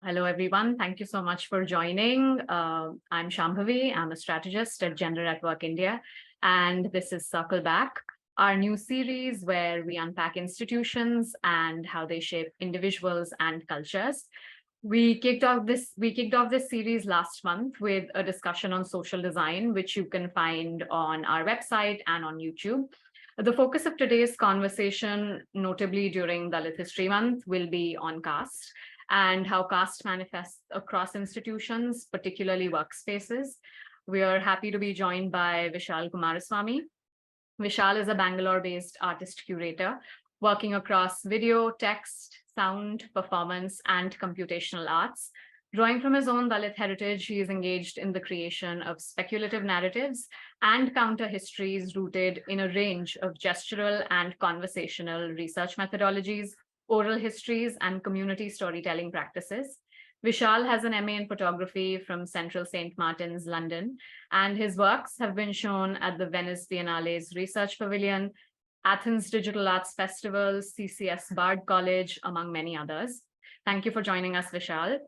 Hello, everyone. Thank you so much for joining. I'm Shambhavi. I'm a strategist at Gender at Work India, and this is Circle Back, our new series where we unpack institutions and how they shape individuals and cultures. We kicked off this series last month with a discussion on social design, which you can find on our website and on YouTube. The focus of today's conversation, notably during Dalit History Month, will be on caste and how caste manifests across institutions, particularly workspaces. We are happy to be joined by Vishal Kumaraswamy. Vishal is a Bangalore-based artist-curator working across video, text, sound, performance, and computational arts. Drawing from his own Dalit heritage, he is engaged in the creation of speculative narratives and counter histories rooted in a range of gestural and conversational research methodologies, oral histories, and community storytelling practices. Vishal has an MA in photography from Central St. Martin's, London, and his works have been shown at the Venice Biennale's Research Pavilion, Athens Digital Arts Festival, CCS Bard College, among many others. Thank you for joining us, Vishal.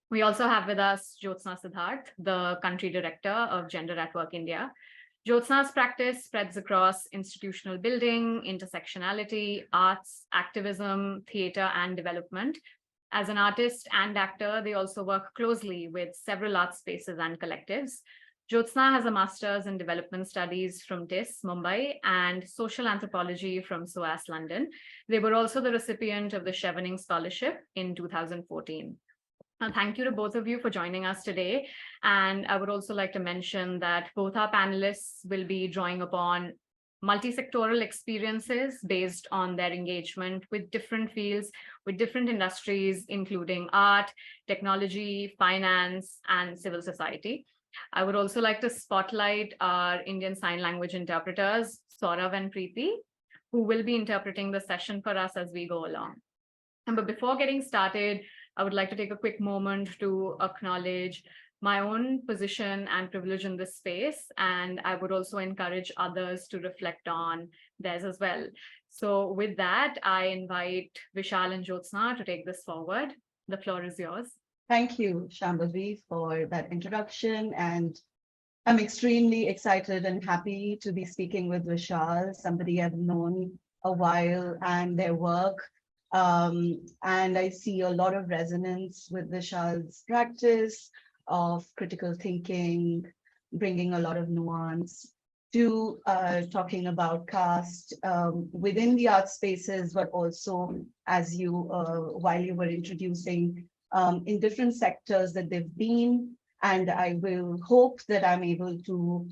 We also have with us Jyotsna Siddharth, the country director of Gender at Work India. Jyotsna's practice spreads across institutional building, intersectionality, arts, activism, theater, and development. As an artist and actor, they also work closely with several art spaces and collectives. Jyotsna has a master's in development studies from TIS, Mumbai, and social anthropology from SOAS, London. They were also the recipient of the Chevening Scholarship in 2014. Thank you to both of you for joining us today. And I would also like to mention that both our panelists will be drawing upon multi-sectoral experiences based on their engagement with different fields, with different industries, including art, technology, finance, and civil society. I would also like to spotlight our Indian Sign Language interpreters, Saurav and Preeti, who will be interpreting the session for us as we go along. But before getting started, I would like to take a quick moment to acknowledge my own position and privilege in this space, and I would also encourage others to reflect on theirs as well. So with that, I invite Vishal and Jyotsna to take this forward. The floor is yours. Thank you, Shambhavi, for that introduction. And I'm extremely excited and happy to be speaking with Vishal, somebody I've known a while, and their work. And I see a lot of resonance with Vishal's practice of critical thinking, bringing a lot of nuance to talking about caste within the art spaces, but also as you, while you were introducing in different sectors that they've been. And I will hope that I'm able to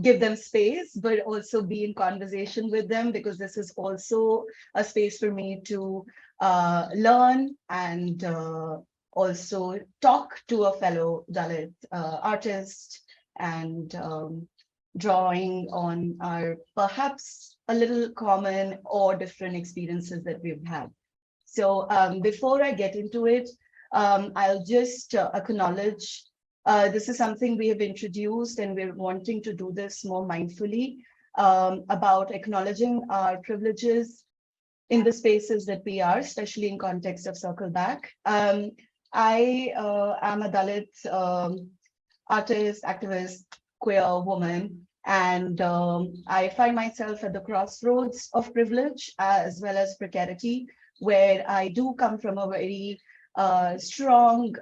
give them space, but also be in conversation with them, because this is also a space for me to learn and also talk to a fellow Dalit artist and drawing on our perhaps a little common or different experiences that we've had. So before I get into it, I'll just acknowledge this is something we have introduced, and we're wanting to do this more mindfully about acknowledging our privileges in the spaces that we are, especially in context of Circle Back. I am a Dalit artist, activist, queer woman, and I find myself at the crossroads of privilege as well as precarity, where I do come from a very strong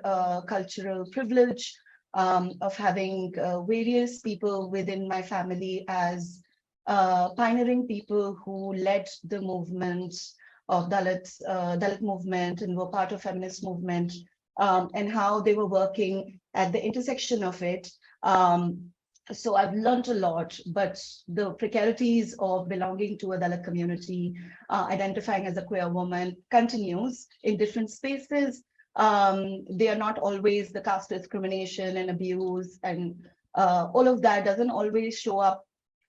cultural privilege of having various people within my family as pioneering people who led the movement of Dalit movement and were part of feminist movement, and how they were working at the intersection of it. So I've learned a lot, but the precarities of belonging to a Dalit community, identifying as a queer woman, continues in different spaces. They are not always the caste discrimination and abuse, and all of that doesn't always show up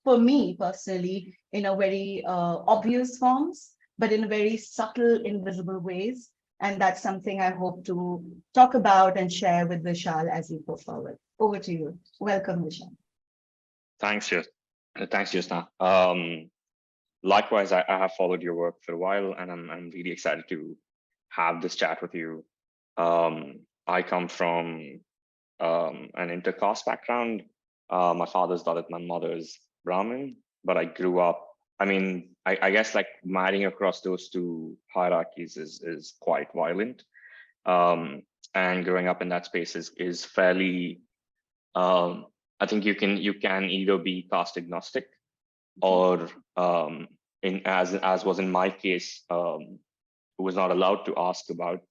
for me personally in a very obvious forms, but in very subtle, invisible ways. And that's something I hope to talk about and share with Vishal as we go forward. Over to you. Welcome, Vishal. Thanks, Jyotsna. Likewise, I have followed your work for a while, and I'm really excited to have this chat with you. I come from an inter-caste background. My father's Dalit, my mother's Brahmin, but I grew up, I guess like marrying across those two hierarchies is quite violent. And growing up in that space is fairly, I think you can either be caste agnostic or as was in my case, was not allowed to ask about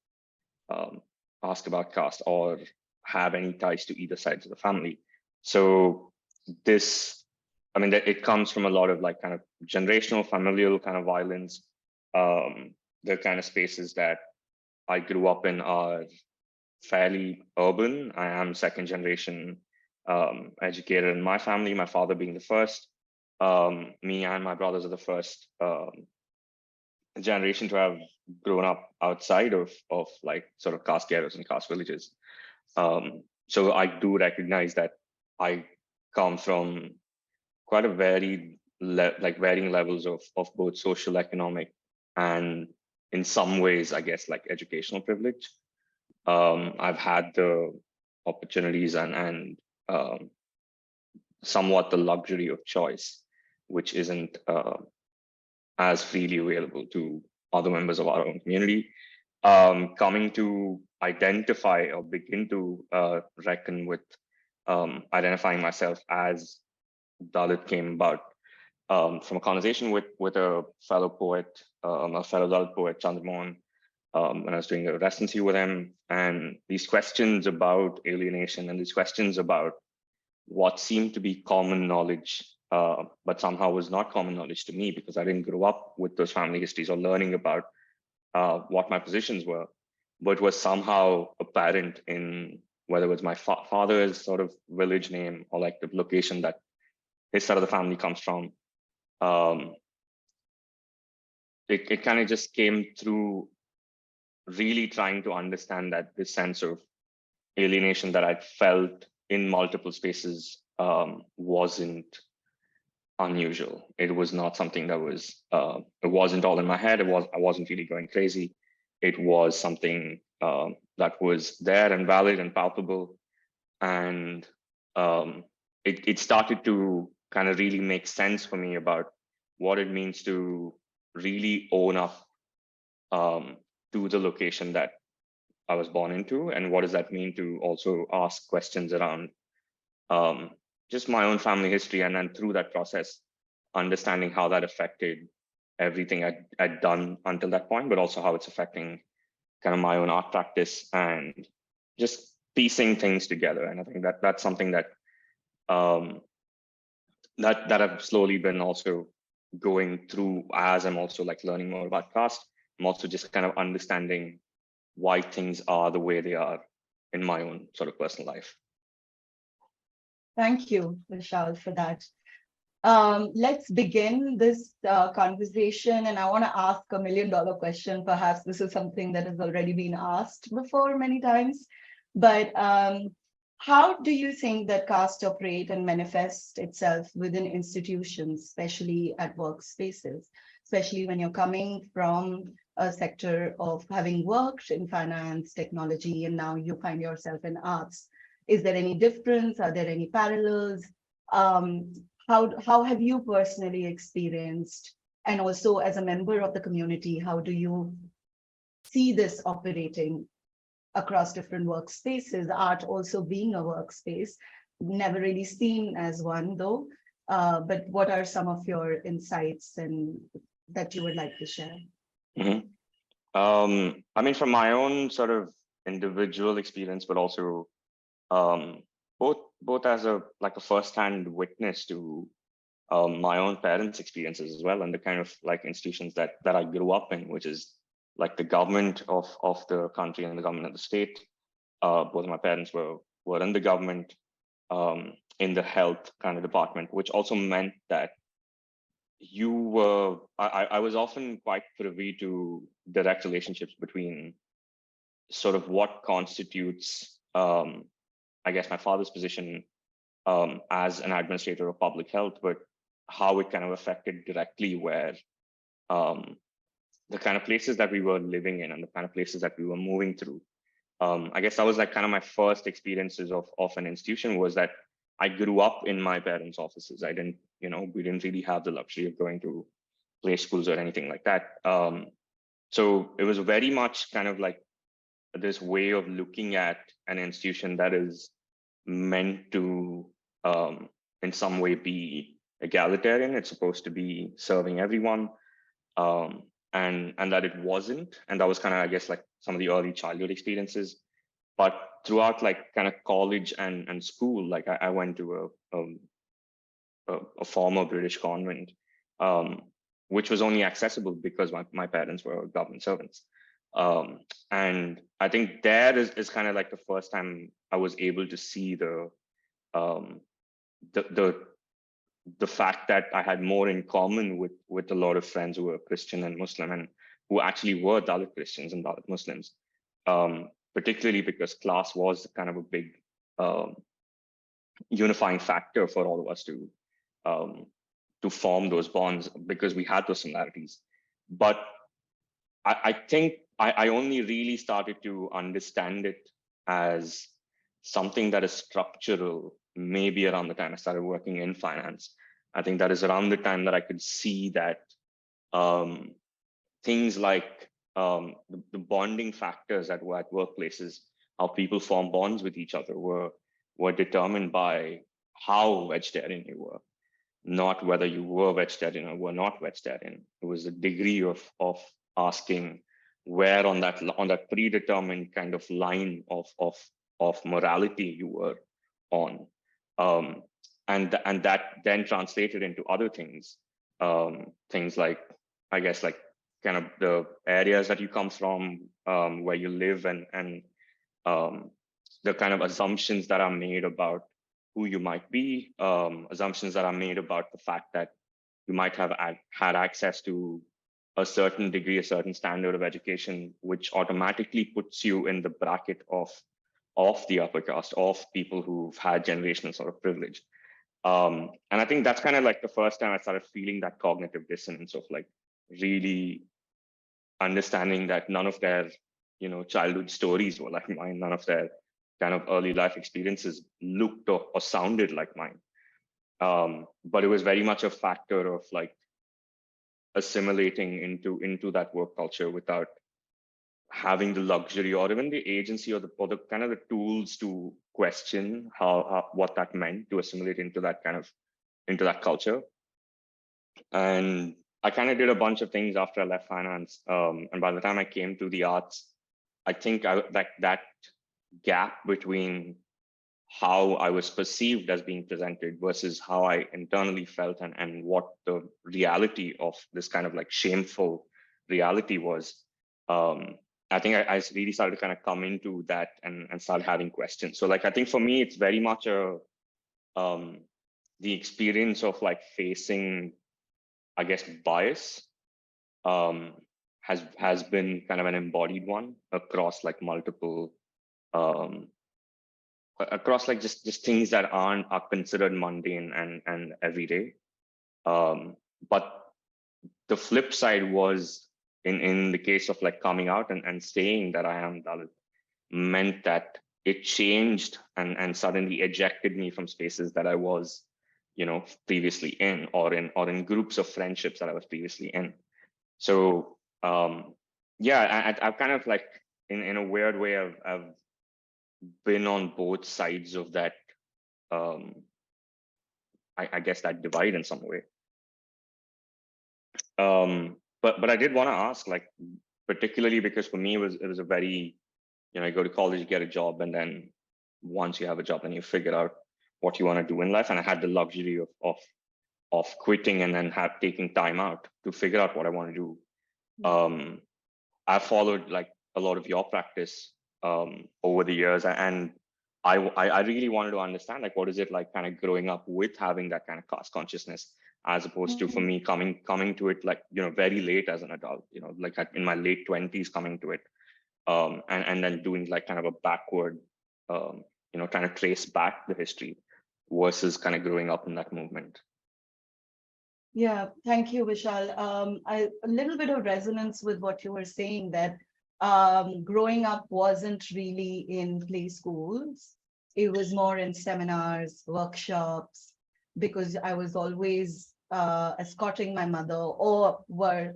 caste or have any ties to either sides of the family. So this, it comes from a lot of like kind of generational, familial kind of violence. The kind of spaces that I grew up in are fairly urban. I am second generation educated in my family, my father being the first. Me and my brothers are the first generation to have grown up outside of like sort of caste ghettos and caste villages. So I do recognize that I come from quite a varied, varying levels of both social, economic, and in some ways, I guess, like educational privilege. I've had the opportunities and somewhat the luxury of choice, which isn't as freely available to other members of our own community. Coming to identify or begin to reckon with identifying myself as Dalit came about from a conversation with a fellow poet, a fellow Dalit poet, Chandramohan, when I was doing a residency with him. And these questions about alienation and these questions about what seemed to be common knowledge, but somehow was not common knowledge to me because I didn't grow up with those family histories or learning about what my positions were, but was somehow apparent in whether it was my father's sort of village name or like the location that his side of the family comes from. It kind of just came through really trying to understand that this sense of alienation that I'd felt in multiple spaces wasn't unusual. It was not something that was, it wasn't all in my head. I wasn't really going crazy. It was something that was there and valid and palpable. And it started to kind of really make sense for me about what it means to really own up to the location that I was born into, and what does that mean to also ask questions around just my own family history, and then through that process, understanding how that affected everything I'd done until that point, but also how it's affecting kind of my own art practice and just piecing things together. And I think that that's something that that I've slowly been also going through as I'm also like learning more about caste. I'm also just kind of understanding why things are the way they are in my own sort of personal life. Thank you, Vishal, for that. Let's begin this conversation, and I want to ask $1 million question. Perhaps this is something that has already been asked before many times, but how do you think that caste operate and manifest itself within institutions, especially at workspaces, especially when you're coming from a sector of having worked in finance, technology, and now you find yourself in arts? Is there any difference? Are there any parallels? How have you personally experienced, and also as a member of the community, how do you see this operating across different workspaces? Art also being a workspace, never really seen as one though, but what are some of your insights and that you would like to share? Mm-hmm. From my own sort of individual experience, but also both as a first-hand witness to my own parents' experiences as well, and the kind of like institutions that I grew up in, which is like the government of the country and the government of the state. Both of my parents were in the government, in the health kind of department, which also meant that I was often quite privy to direct relationships between sort of what constitutes, I guess, my father's position as an administrator of public health, but how it kind of affected directly where the kind of places that we were living in and the kind of places that we were moving through. I guess that was like kind of my first experiences of an institution, was that I grew up in my parents' offices. I didn't, we didn't really have the luxury of going to play schools or anything like that. So it was very much kind of like this way of looking at an institution that is meant to, in some way, be egalitarian. It's supposed to be serving everyone, and that it wasn't. And that was kind of, I guess, like some of the early childhood experiences. But throughout like kind of college and school, like I went to a former British convent, which was only accessible because my parents were government servants. And I think that is kind of like the first time I was able to see um, the fact that I had more in common with a lot of friends who were Christian and Muslim, and who actually were Dalit Christians and Dalit Muslims, particularly because class was kind of a big unifying factor for all of us to form those bonds, because we had those similarities. But I think I only really started to understand it as something that is structural maybe around the time I started working in finance. I think that is around the time that I could see that things like the bonding factors at workplaces, how people form bonds with each other, were determined by how vegetarian you were, not whether you were vegetarian or were not vegetarian. It was the degree of asking where on that predetermined kind of line of morality you were on, and that then translated into other things, things like, I guess, like kind of the areas that you come from, where you live, and the kind of assumptions that are made about who you might be, assumptions that are made about the fact that you might have had access to a certain degree, a certain standard of education, which automatically puts you in the bracket of the upper caste, of people who've had generational sort of privilege. And I think that's kind of like the first time I started feeling that cognitive dissonance of like really understanding that none of their, childhood stories were like mine. None of their kind of early life experiences looked or sounded like mine. But it was very much a factor of like assimilating into that work culture without having the luxury or even the agency or the kind of the tools to question how what that meant to assimilate into that culture. And I kind of did a bunch of things after I left finance. And by the time I came to the arts, I think that gap between how I was perceived as being presented versus how I internally felt, and what the reality of this kind of like shameful reality was. I think I really started to kind of come into that and start having questions. So like, I think for me, it's very much the experience of like facing, I guess, bias, has been kind of an embodied one across like multiple, across like just things that are considered mundane and everyday. But the flip side was, in the case of like coming out and saying that I am Dalit, meant that it changed and suddenly ejected me from spaces that I was, previously in, or in groups of friendships that I was previously in. So yeah, I've kind of like, in a weird way, I've been on both sides of that, I guess, that divide in some way. But I did want to ask, like, particularly because for me it was a very, you go to college, you get a job, and then once you have a job, then you figure out what you want to do in life. And I had the luxury of quitting and then taking time out to figure out what I want to do. I followed like a lot of your practice over the years, and I really wanted to understand, like, what is it like kind of growing up with having that kind of caste consciousness, as opposed to, for me, coming to it like, very late as an adult, like in my late 20s coming to it, and then doing like kind of a backward, trying to trace back the history versus kind of growing up in that movement. Yeah, thank you, Vishal. A little bit of resonance with what you were saying, that growing up wasn't really in play schools. It was more in seminars, workshops, because I was always escorting my mother, or were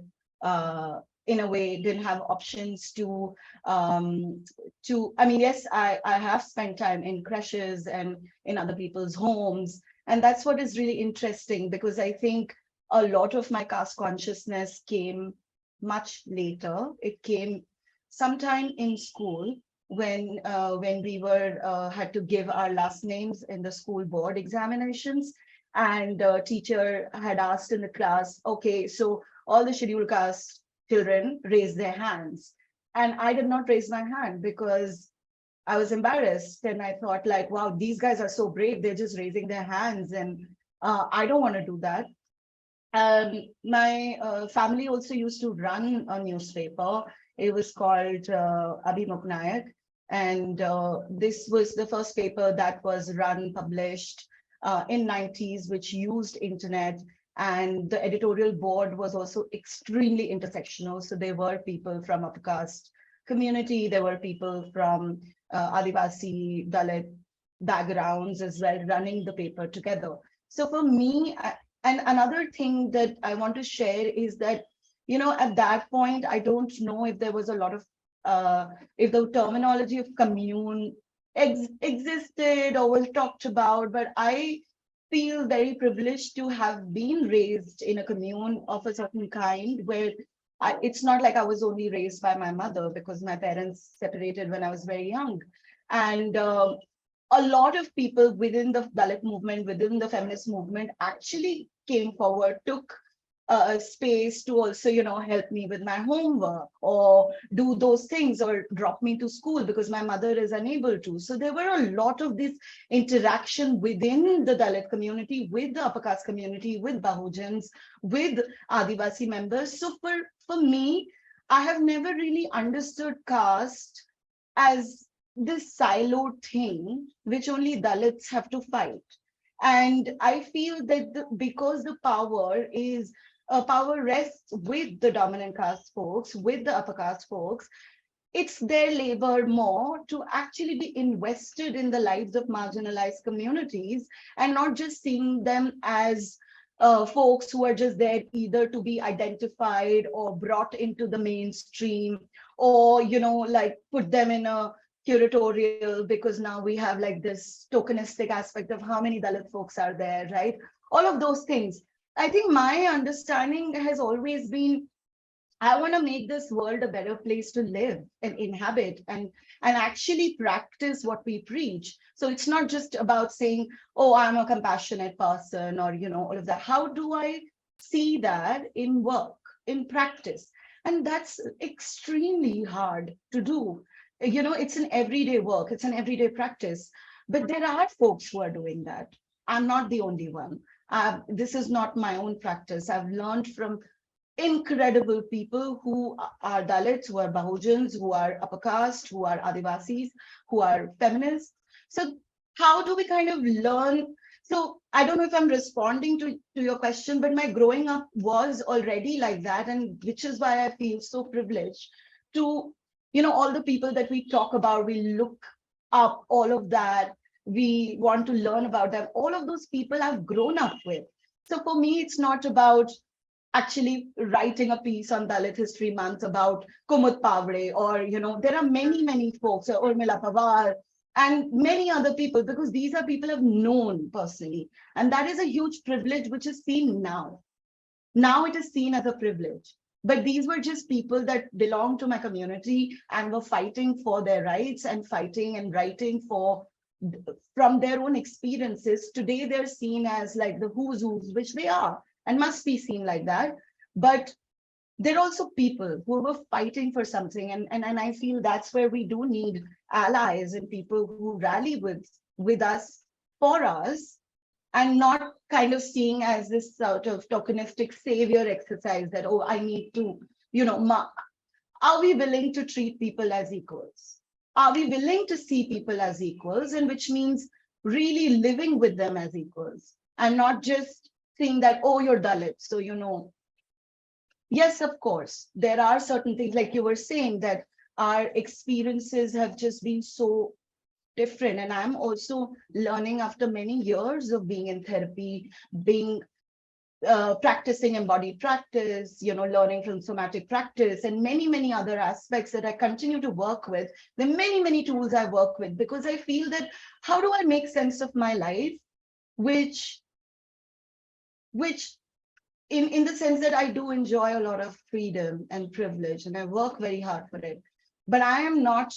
in a way didn't have options I mean, yes, I have spent time in creches and in other people's homes. And that's what is really interesting, because I think a lot of my caste consciousness came much later. It came sometime in school, when we were had to give our last names in the school board examinations, and teacher had asked in the class, okay, so all the scheduled caste children raise their hands, and I did not raise my hand because I was embarrassed, and I thought like, wow, these guys are so brave, they're just raising their hands, and I don't want to do that. My family also used to run a newspaper. It was called Abhimukh Nayak. And this was the first paper that was run, published in 90s, which used internet. And the editorial board was also extremely intersectional. So there were people from upper caste community, there were people from Adivasi, Dalit backgrounds as well, running the paper together. So for me, and another thing that I want to share is that, at that point, I don't know if there was a lot of, if the terminology of commune existed or was talked about, but I feel very privileged to have been raised in a commune of a certain kind, where it's not like I was only raised by my mother, because my parents separated when I was very young. And a lot of people within the Dalit movement, within the feminist movement, actually came forward, took a space to also, help me with my homework, or do those things, or drop me to school because my mother is unable to. So there were a lot of this interaction within the Dalit community, with the upper caste community, with Bahujans, with Adivasi members. So for me, I have never really understood caste as this siloed thing which only Dalits have to fight. And I feel that because the power rests with the dominant caste folks, with the upper caste folks, it's their labor more to actually be invested in the lives of marginalized communities, and not just seeing them as folks who are just there either to be identified or brought into the mainstream, or, like put them in a curatorial, because now we have like this tokenistic aspect of how many Dalit folks are there, right? All of those things. I think my understanding has always been, I want to make this world a better place to live and inhabit, and actually practice what we preach. So it's not just about saying, oh, I'm a compassionate person, or, all of that. How do I see that in work, in practice? And that's extremely hard to do. It's an everyday work, it's an everyday practice. But there are folks who are doing that. I'm not the only one. This is not my own practice. I've learned from incredible people who are Dalits, who are Bahujans, who are upper caste, who are Adivasis, who are feminists. So how do we kind of learn? So I don't know if I'm responding to your question, but my growing up was already like that, and which is why I feel so privileged to, all the people that we talk about, we look up, all of that, we want to learn about them. All of those people I've grown up with. So for me, it's not about actually writing a piece on Dalit History Month about Kumud Pavre, or, there are many, many folks, Urmila Pawar, and many other people, because these are people I've known personally. And that is a huge privilege, which is seen now. Now it is seen as a privilege. But these were just people that belonged to my community and were fighting for their rights, and fighting and writing from their own experiences. Today, they're seen as like the who's who's, which they are, and must be seen like that. But they're also people who were fighting for something. And I feel that's where we do need allies and people who rally with us, for us, and not kind of seeing as this sort of tokenistic savior exercise that, oh, I need to, are we willing to treat people as equals? Are we willing to see people as equals? And which means really living with them as equals, and not just saying that, oh, you're Dalit, so, yes, of course, there are certain things, like you were saying, that our experiences have just been so different. And I'm also learning after many years of being in therapy, being practicing embodied practice, learning from somatic practice and many, many other aspects that I continue to work with. There are many, many tools I work with because I feel that how do I make sense of my life, which in the sense that I do enjoy a lot of freedom and privilege and I work very hard for it, but I am not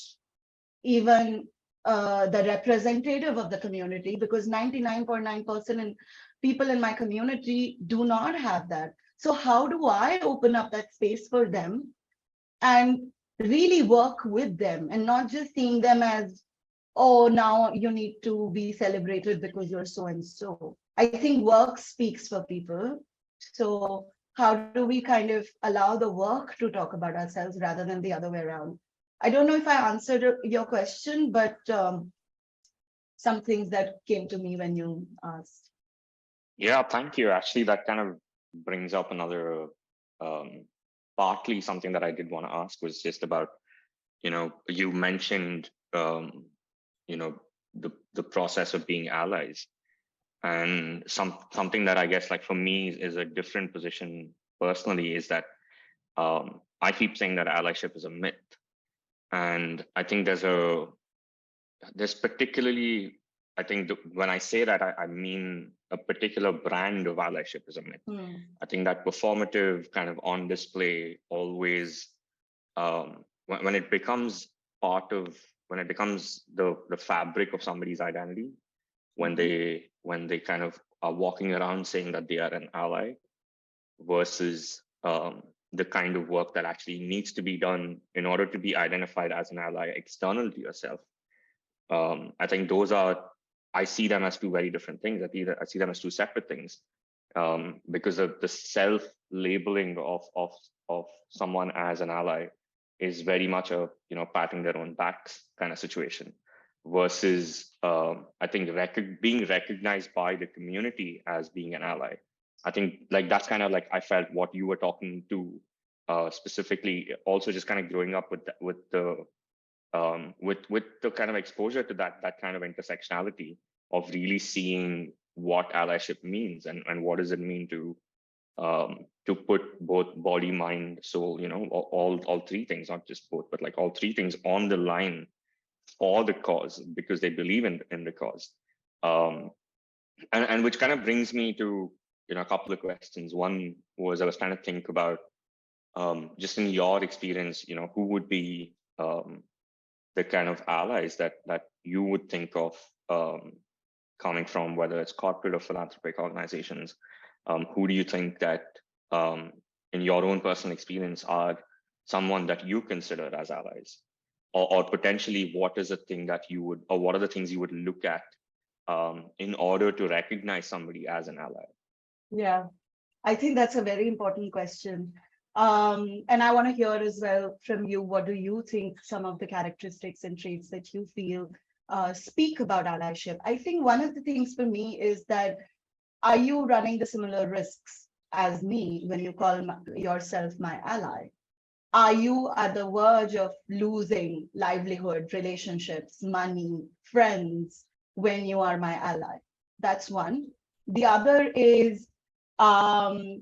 even the representative of the community because 99.9% in people in my community do not have that. So how do I open up that space for them and really work with them and not just seeing them as, oh, now you need to be celebrated because you're so and so. I think work speaks for people. So how do we kind of allow the work to talk about ourselves rather than the other way around? I don't know if I answered your question, but some things that came to me when you asked. Yeah, thank you. Actually, that kind of brings up another, partly something that I did want to ask was just about, you mentioned, the process of being allies. And something that I guess like for me is a different position personally is that I keep saying that allyship is a myth. And I think there's particularly, I think when I say that, I mean a particular brand of allyship is a myth. I think that performative kind of on display always, when it becomes when it becomes the fabric of somebody's identity, when they kind of are walking around saying that they are an ally versus the kind of work that actually needs to be done in order to be identified as an ally external to yourself. I think I see them as two very different things. I see them as two separate things because of the self-labeling of someone as an ally is very much a patting their own backs kind of situation versus I think being recognized by the community as being an ally. I think like that's kind of like I felt what you were talking to specifically. Also, just kind of growing up with the kind of exposure to that kind of intersectionality of really seeing what allyship means and what does it mean to put both body, mind, soul, all three things, not just both, but like all three things on the line for the cause because they believe in the cause. And which kind of brings me to a couple of questions. One was I was trying to think about just in your experience, who would be the kind of allies that you would think of coming from, whether it's corporate or philanthropic organizations. Who do you think that in your own personal experience are someone that you consider as allies? Or potentially what is a thing that you would, or what are the things you would look at in order to recognize somebody as an ally? Yeah, I think that's a very important question. And I want to hear as well from you, what do you think some of the characteristics and traits that you feel speak about allyship? I think one of the things for me is that, are you running the similar risks as me when you call yourself my ally? Are you at the verge of losing livelihood, relationships, money, friends when you are my ally? That's one. The other is, do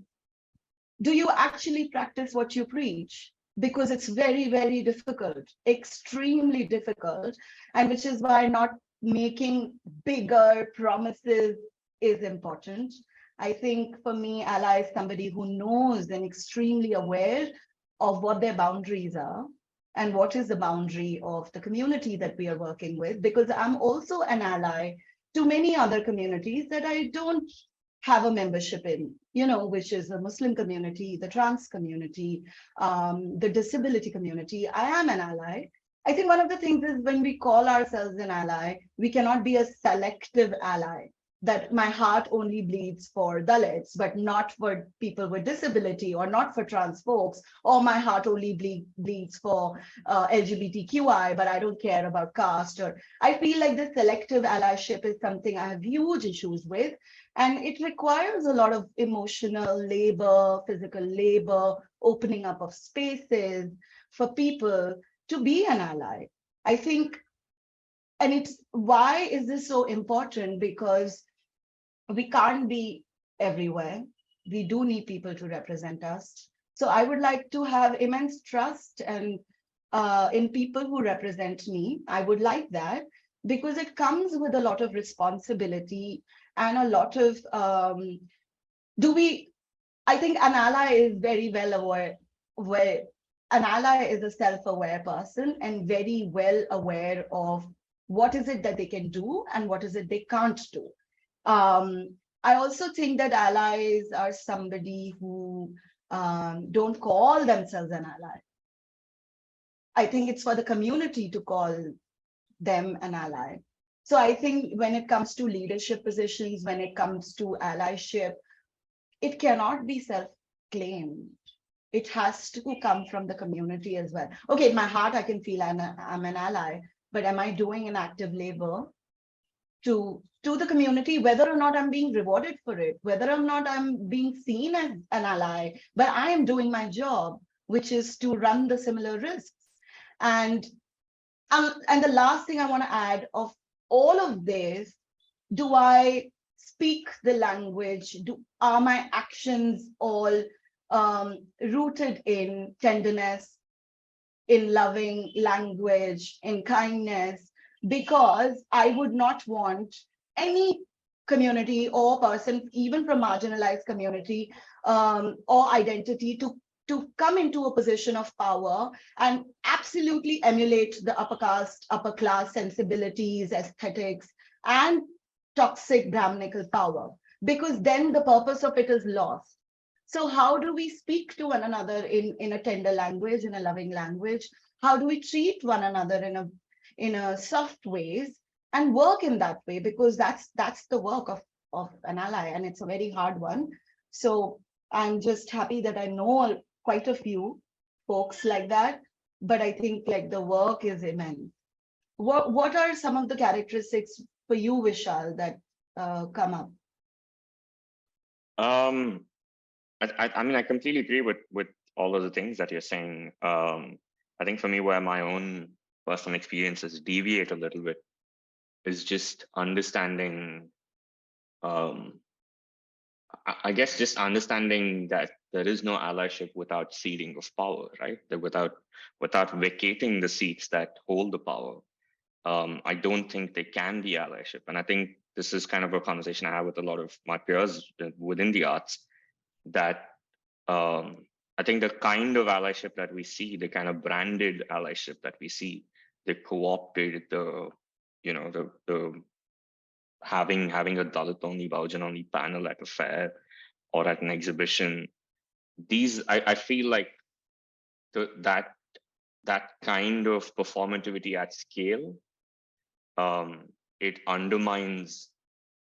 you actually practice what you preach? Because it's very, very difficult, extremely difficult, and which is why not making bigger promises is important. I think for me, ally is somebody who knows and extremely aware of what their boundaries are and what is the boundary of the community that we are working with, because I'm also an ally to many other communities that I don't have a membership in, which is the Muslim community, the trans community, the disability community. I am an ally. I think one of the things is when we call ourselves an ally, we cannot be a selective ally, that my heart only bleeds for Dalits, but not for people with disability, or not for trans folks, or my heart only bleeds for LGBTQI, but I don't care about caste. Or I feel like the selective allyship is something I have huge issues with, and it requires a lot of emotional labor, physical labor, opening up of spaces for people to be an ally. I think, and it's why is this so important? Because we can't be everywhere. We do need people to represent us. So I would like to have immense trust and in people who represent me. I would like that because it comes with a lot of responsibility and a lot of I think an ally is very well aware, where an ally is a self-aware person and very well aware of what is it that they can do and what is it they can't do. I also think that allies are somebody who don't call themselves an ally. I think it's for the community to call them an ally. So I think when it comes to leadership positions, when it comes to allyship, it cannot be self-claimed. It has to come from the community as well. Okay, in my heart, I can feel I'm an ally, but am I doing an active labor to the community, whether or not I'm being rewarded for it, whether or not I'm being seen as an ally, but I am doing my job, which is to run the similar risks. And the last thing I want to add of all of this, do I speak the language? Are my actions all rooted in tenderness, in loving language, in kindness? Because I would not want any community or person, even from marginalized community or identity, to come into a position of power and absolutely emulate the upper class sensibilities, aesthetics, and toxic Brahminical power, because then the purpose of it is lost. So how do we speak to one another in a tender language, in a loving language? How do we treat one another in a soft ways and work in that way? Because that's the work of an ally, and it's a very hard one. So I'm just happy that I know quite a few folks like that, but I think like the work is immense. What are some of the characteristics for you, Vishal, that come up? I mean, I completely agree with all of the things that you're saying. I think for me, where my own personal experiences deviate a little bit is just understanding, I guess just understanding that there is no allyship without ceding of power, right? That without vacating the seats that hold the power, I don't think there can be allyship. And I think this is kind of a conversation I have with a lot of my peers within the arts, that I think the kind of allyship that we see, the kind of branded allyship that we see, the co-opted, the having a Dalit only, Bahujan only panel at a fair or at an exhibition. I feel like that kind of performativity at scale, it undermines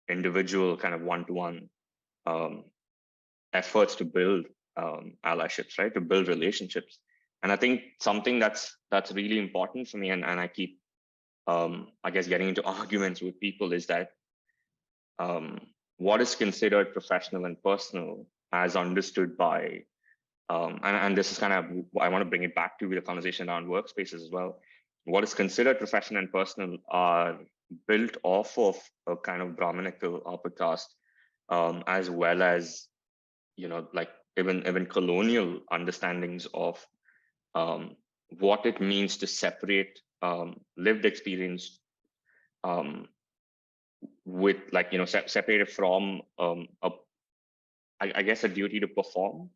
individual kind of one-to-one efforts to build allyships, right? To build relationships. And I think something that's really important for me, and I keep, I guess, getting into arguments with people, is that what is considered professional and personal, as understood by, and this is kind of, I want to bring it back to the conversation around workspaces as well. What is considered professional and personal are built off of a kind of Brahminical upper caste, as well as, like even colonial understandings of what it means to separate lived experience with, like, separated from I guess a duty to perform,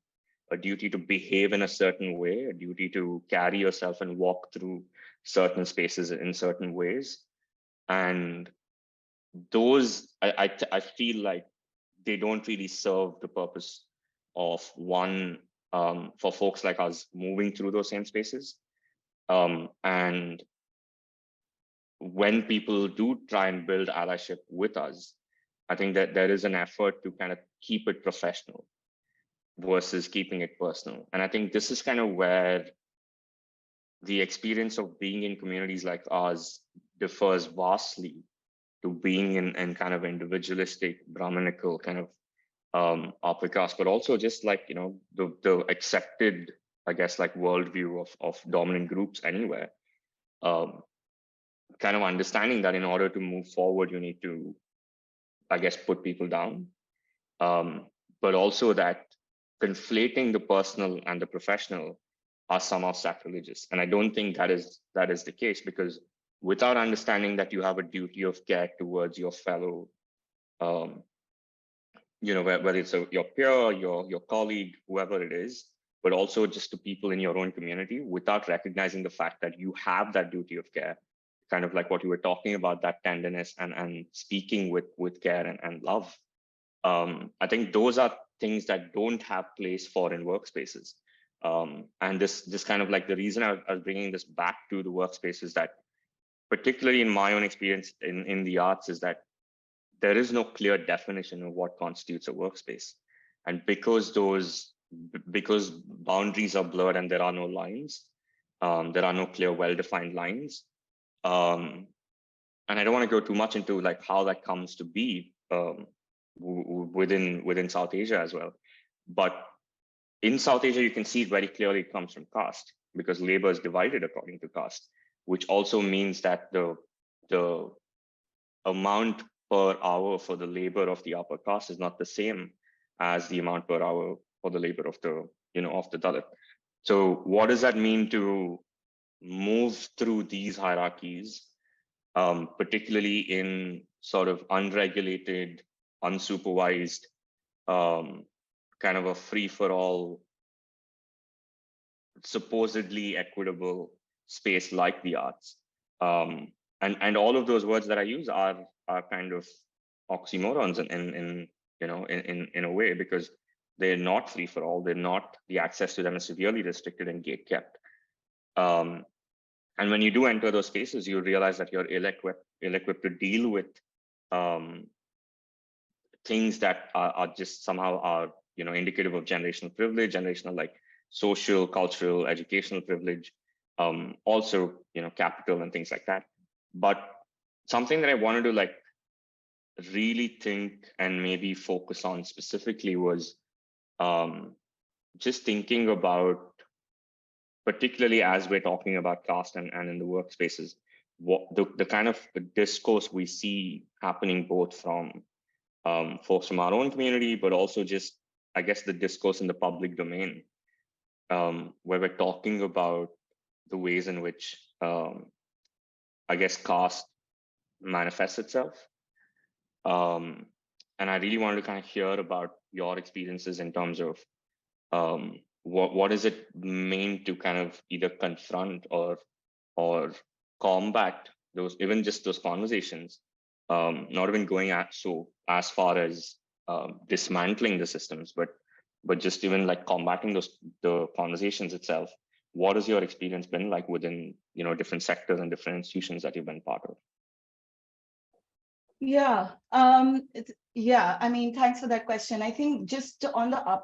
a duty to behave in a certain way, a duty to carry yourself and walk through certain spaces in certain ways. And those, I feel like they don't really serve the purpose of one, for folks like us moving through those same spaces. And when people do try and build allyship with us, I think that there is an effort to kind of keep it professional versus keeping it personal. And I think this is kind of where the experience of being in communities like ours differs vastly to being in kind of individualistic, Brahminical kind of upper caste, but also just like, the accepted, I guess, like worldview of dominant groups anywhere. kind of understanding that in order to move forward, you need to, I guess, put people down, but also that conflating the personal and the professional are somehow sacrilegious. And I don't think that is the case, because without understanding that you have a duty of care towards your fellow, whether it's your peer, your colleague, whoever it is, but also just to people in your own community, without recognizing the fact that you have that duty of care, kind of like what you were talking about, that tenderness and speaking with care and love. I think those are things that don't have place for in workspaces. And this kind of like the reason I was bringing this back to the workspace is that, particularly in my own experience in the arts, is that there is no clear definition of what constitutes a workspace. And because boundaries are blurred and there are no lines, there are no clear, well-defined lines. And I don't want to go too much into like how that comes to be within South Asia as well. But in South Asia, you can see it very clearly it comes from caste, because labor is divided according to caste, which also means that the amount per hour for the labor of the upper caste is not the same as the amount per hour for the labor of the Dalit. So what does that mean to move through these hierarchies, particularly in sort of unregulated, unsupervised, kind of a free-for-all, supposedly equitable space like the arts? And all of those words that I use are kind of oxymorons in a way, because they're not free for all. They're not, the access to them is severely restricted and gate kept. And when you do enter those spaces, you realize that you're ill-equipped to deal with things that are just somehow indicative of generational privilege, generational like social, cultural, educational privilege, also capital and things like that. But something that I wanted to like really think and maybe focus on specifically was just thinking about, particularly as we're talking about caste and in the workspaces, what the kind of discourse we see happening both from folks from our own community, but also just, I guess, the discourse in the public domain, where we're talking about the ways in which, I guess, caste manifests itself. And I really wanted to kind of hear about your experiences in terms of what is it mean to kind of either confront or combat those, even just those conversations, not even going as far as dismantling the systems, but just even like combating the conversations itself. What has your experience been like within different sectors and different institutions that you've been part of? Yeah, I mean, thanks for that question. I think just on the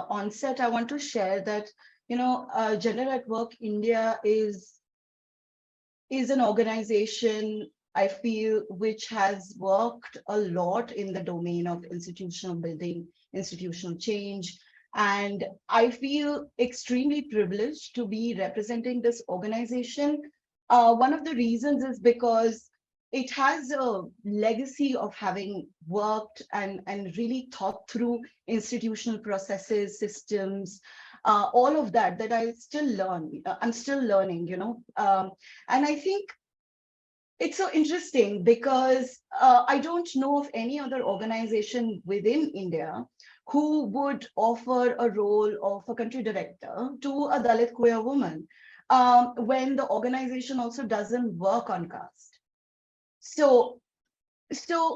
onset, I want to share that, Gender at Work India is an organization, I feel, which has worked a lot in the domain of institutional building, institutional change. And I feel extremely privileged to be representing this organization. One of the reasons is because it has a legacy of having worked and really thought through institutional processes, systems, all of that I still learn. I'm still learning, and I think it's so interesting because I don't know of any other organization within India who would offer a role of a country director to a Dalit queer woman when the organization also doesn't work on caste. So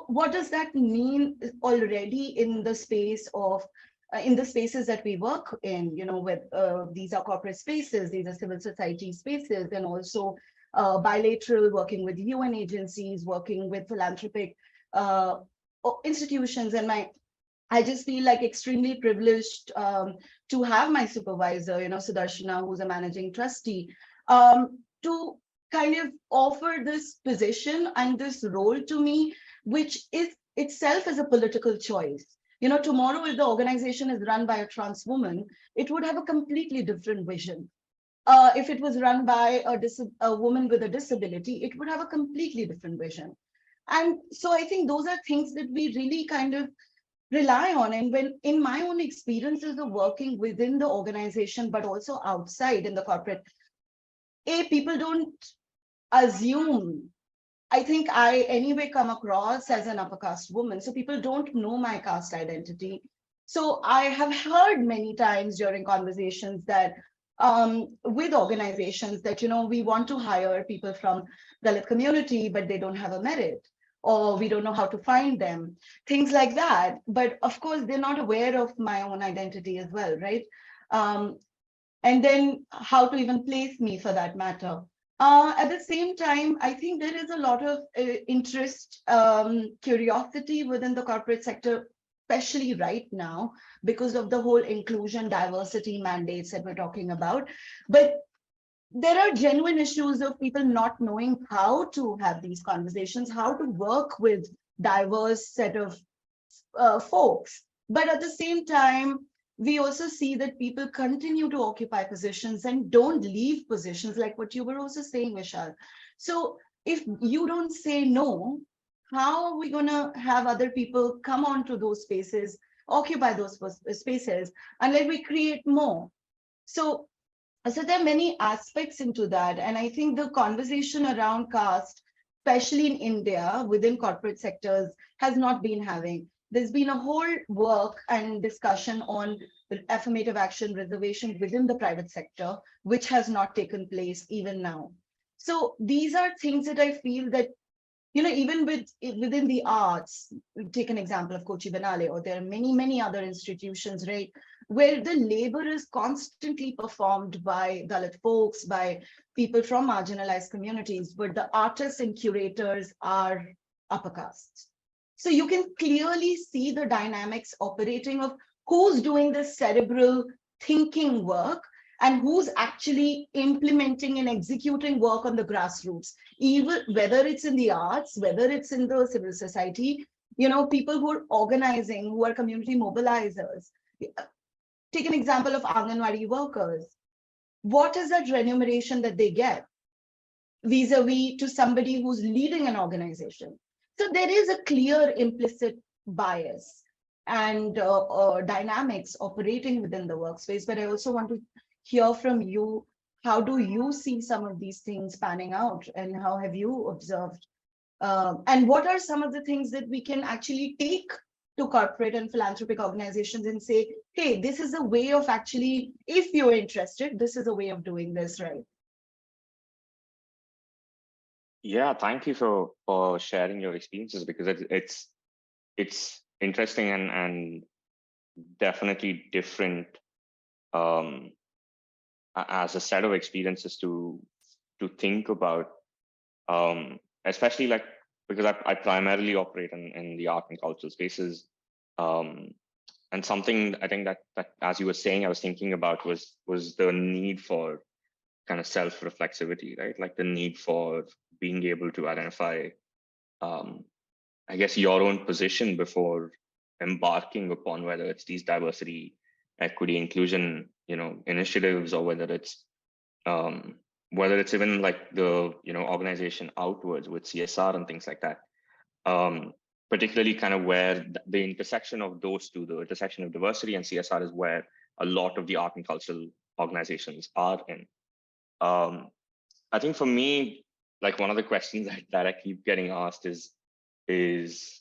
what does that mean already in the space of in the spaces that we work in, with these are corporate spaces, these are civil society spaces, and also bilateral, working with UN agencies, working with philanthropic institutions. And I just feel like extremely privileged to have my supervisor, Sudarshana, who's a managing trustee, to kind of offer this position and this role to me, which is itself is a political choice. Tomorrow, if the organization is run by a trans woman, it would have a completely different vision. if it was run by a woman with a disability, it would have a completely different vision. And so I think those are things that we really kind of rely on. And when in my own experiences of working within the organization, but also outside in the corporate, people don't assume. I think I anyway come across as an upper caste woman, so people don't know my caste identity. So I have heard many times during conversations that with organizations that, we want to hire people from Dalit community, but they don't have a merit, or we don't know how to find them, things like that. But of course, they're not aware of my own identity as well, right? Um, and then how to even place me for that matter. At the same time, I think there is a lot of interest, curiosity within the corporate sector, especially right now, because of the whole inclusion, diversity mandates that we're talking about. But there are genuine issues of people not knowing how to have these conversations, how to work with diverse set of folks. But at the same time, we also see that people continue to occupy positions and don't leave positions, like what you were also saying, Vishal. So if you don't say no, how are we going to have other people come onto those spaces, occupy those spaces, unless we create more? So there are many aspects into that. And I think the conversation around caste, especially in India, within corporate sectors, has not been having. There's been a whole work and discussion on affirmative action reservations within the private sector, which has not taken place even now. So these are things that I feel that, even within the arts, take an example of Kochi Biennale, or there are many, many other institutions, right, where the labor is constantly performed by Dalit folks, by people from marginalized communities, but the artists and curators are upper caste. So you can clearly see the dynamics operating of who's doing the cerebral thinking work and who's actually implementing and executing work on the grassroots, even whether it's in the arts, whether it's in the civil society, people who are organizing, who are community mobilizers. Take an example of Anganwadi workers. What is that remuneration that they get vis-a-vis to somebody who's leading an organization? So there is a clear implicit bias and dynamics operating within the workspace. But I also want to hear from you, how do you see some of these things panning out, and how have you observed? And what are some of the things that we can actually take to corporate and philanthropic organizations and say, hey, this is a way of actually, if you're interested, this is a way of doing this, right? Yeah, thank you for sharing your experiences, because it's interesting and definitely different as a set of experiences to think about, especially like because I primarily operate in the art and cultural spaces, and something I think that as you were saying, I was thinking about was the need for kind of self-reflexivity, right? Like the need for being able to identify, I guess, your own position before embarking upon whether it's these diversity, equity, inclusion, initiatives, or whether it's even like the organization outwards with CSR and things like that. Particularly kind of where the intersection of those two, the intersection of diversity and CSR, is where a lot of the art and cultural organizations are in. I think for me, like one of the questions that I keep getting asked is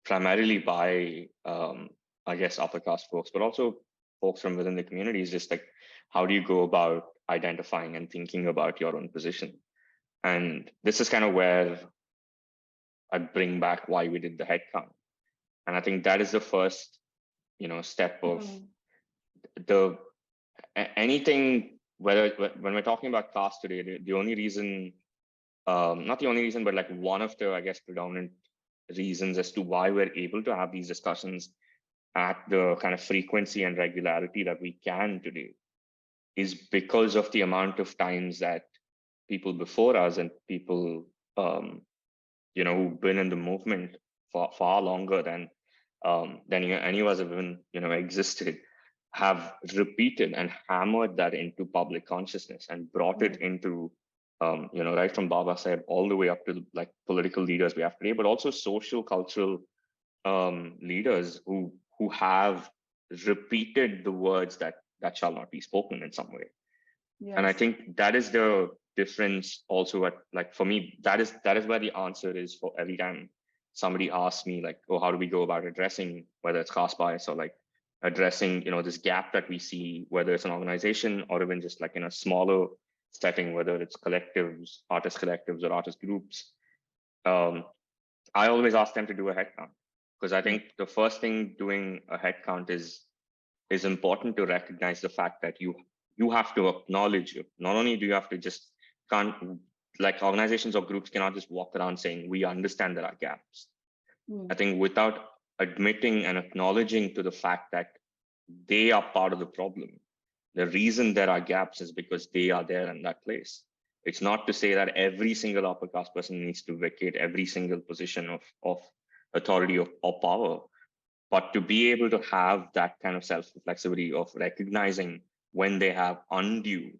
primarily by, I guess, upper caste folks, but also folks from within the community, is just like, how do you go about identifying and thinking about your own position? And this is kind of where I bring back why we did the headcount. And I think that is the first, step of anything, whether when we're talking about class today, the only reason, not the only reason, but like one of the, I guess, predominant reasons as to why we're able to have these discussions at the kind of frequency and regularity that we can today is because of the amount of times that people before us and people, who've been in the movement for far longer than any of us have even, existed, have repeated and hammered that into public consciousness and brought it into, right from Baba Saheb all the way up to like political leaders we have today, but also social, cultural leaders who have repeated the words that shall not be spoken in some way. Yes. And I think that is the difference also at, like, for me, that is where the answer is for every time somebody asks me like, oh, how do we go about addressing whether it's caste bias or like addressing, this gap that we see, whether it's an organization or even just like in a smaller setting, whether it's collectives, artist collectives or artist groups. I always ask them to do a head count, because I think the first thing doing a head count is important to recognize the fact that you have to acknowledge it. Not only do you have to just can't, like, organizations or groups cannot just walk around saying we understand there are gaps. I think without admitting and acknowledging to the fact that they are part of the problem, the reason there are gaps is because they are there in that place. It's not to say that every single upper caste person needs to vacate every single position of authority or power, but to be able to have that kind of self-reflexivity of recognizing when they have undue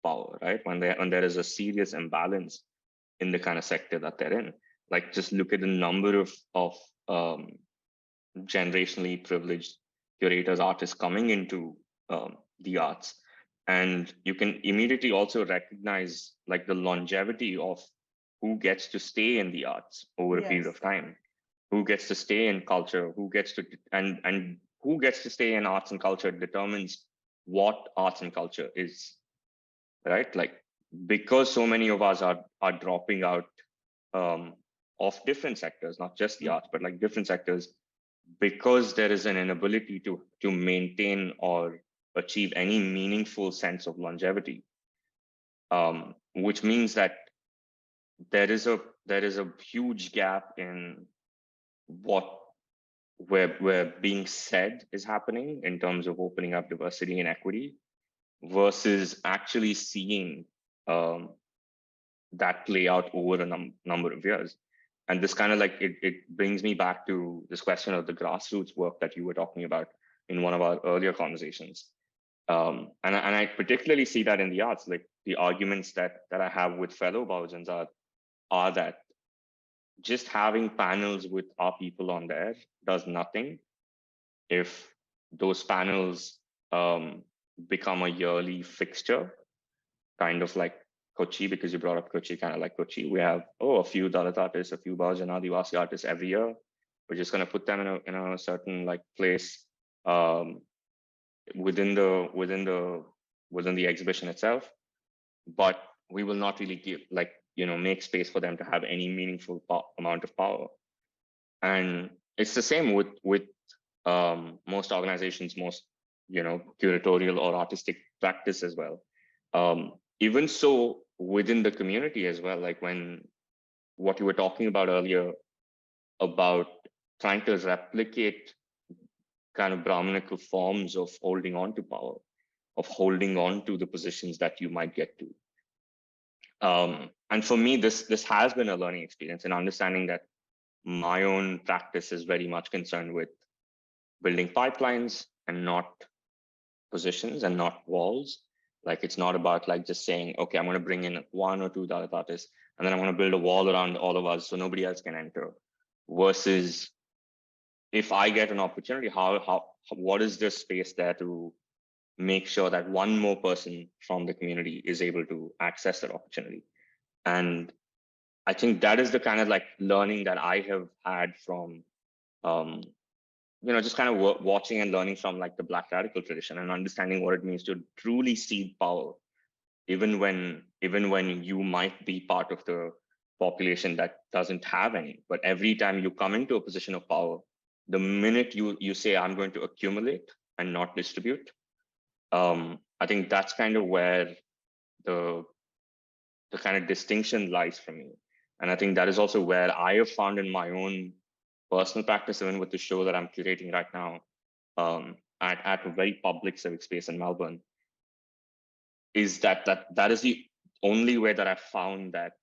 power, right? When there is a serious imbalance in the kind of sector that they're in. Like, just look at the number of generationally privileged curators, artists coming into the arts. And you can immediately also recognize like the longevity of who gets to stay in the arts over a period of time, who gets to stay in culture, who gets to, and who gets to stay in arts and culture determines what arts and culture is, right? Like, because so many of us are dropping out of different sectors, not just the arts, but like different sectors, because there is an inability to maintain or achieve any meaningful sense of longevity, which means that there is a huge gap in where being said is happening in terms of opening up diversity and equity versus actually seeing that play out over a number of years. And this kind of like, it brings me back to this question of the grassroots work that you were talking about in one of our earlier conversations. And I particularly see that in the arts, like the arguments that I have with fellow Bahujans are that just having panels with our people on there does nothing if those panels become a yearly fixture, kind of like Kochi, because you brought up Kochi, kind of like Kochi. We have, a few Dalit artists, a few Bahujan Adivasi artists every year. We're just going to put them in a certain like place within the exhibition itself, but we will not really give make space for them to have any meaningful amount of power. And it's the same with most organizations, most curatorial or artistic practice as well. Even so, within the community as well, like when what you were talking about earlier about trying to replicate kind of Brahminical forms of holding on to power, of holding on to the positions that you might get to. And for me, this has been a learning experience and understanding that my own practice is very much concerned with building pipelines and not positions and not walls. Like, it's not about like just saying, okay, I'm going to bring in 1 or 2 Dalit artists, and then I'm going to build a wall around all of us so nobody else can enter. Versus, if I get an opportunity, what is the space there to make sure that one more person from the community is able to access that opportunity? And I think that is the kind of like learning that I have had from, just kind of watching and learning from like the Black radical tradition and understanding what it means to truly cede power, even when you might be part of the population that doesn't have any. But every time you come into a position of power, the minute you say, I'm going to accumulate and not distribute, I think that's kind of where the kind of distinction lies for me. And I think that is also where I have found in my own personal practice, even with the show that I'm curating right now, at a very public civic space in Melbourne, is that is the only way that I've found that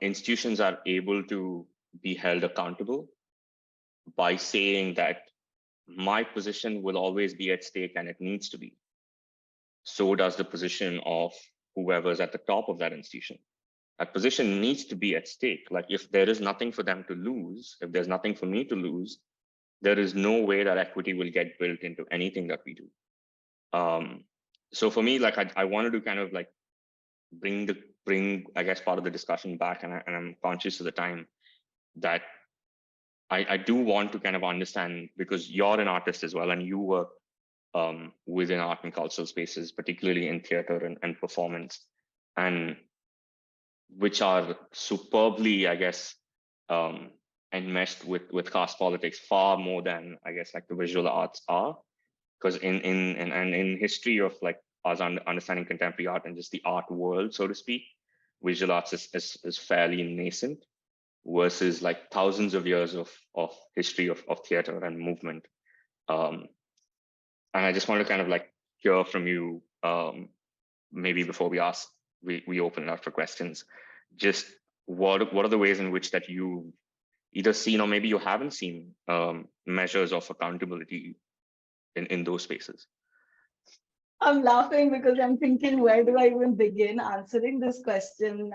institutions are able to be held accountable by saying that my position will always be at stake, and it needs to be. So does the position of whoever's at the top of that institution. That position needs to be at stake. Like, if there is nothing for them to lose, if there's nothing for me to lose, there is no way that equity will get built into anything that we do. So for me, like, I wanted to kind of like bring I guess part of the discussion back, and I'm conscious of the time, that I do want to kind of understand, because you're an artist as well, and you work within art and cultural spaces, particularly in theater and performance, and which are superbly, I guess, enmeshed with caste politics far more than, I guess, like the visual arts are. Because in history of like us understanding contemporary art and just the art world, so to speak, visual arts is fairly nascent, versus like thousands of years of history of theater and movement. And I just want to kind of like hear from you, maybe before we open it up for questions, just what are the ways in which that you either seen, or maybe you haven't seen, measures of accountability in those spaces? I'm laughing because I'm thinking, where do I even begin answering this question?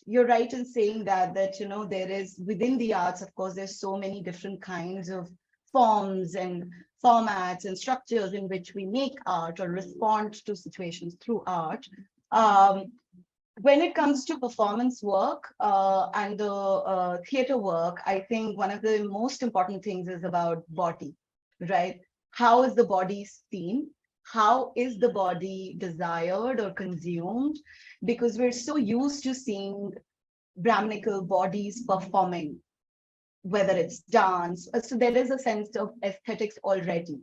You're right in saying that there is, within the arts, of course, there's so many different kinds of forms and formats and structures in which we make art or respond to situations through art. When it comes to performance work and the theater work, I think one of the most important things is about body, right? How is the body seen? How is the body desired or consumed? Because we're so used to seeing Brahminical bodies performing, whether it's dance. So there is a sense of aesthetics already.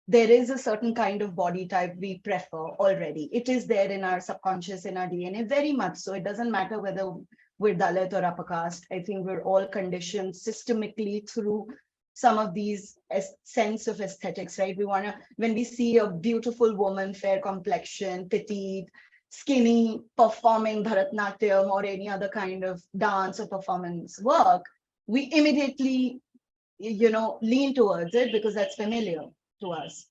There is a certain kind of body type we prefer already. It is there in our subconscious, in our DNA, very much so. It doesn't matter whether we're Dalit or upper caste. I think we're all conditioned systemically through some of these sense of aesthetics, right? When we see a beautiful woman, fair complexion, petite, skinny, performing Bharatnatyam or any other kind of dance or performance work, we immediately, lean towards it because that's familiar to us.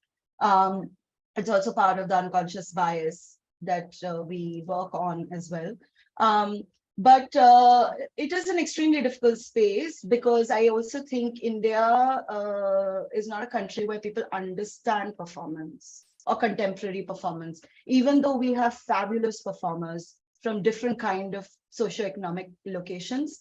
It's also part of the unconscious bias that we work on as well. But it is an extremely difficult space, because I also think India is not a country where people understand performance or contemporary performance, even though we have fabulous performers from different kind of socioeconomic locations.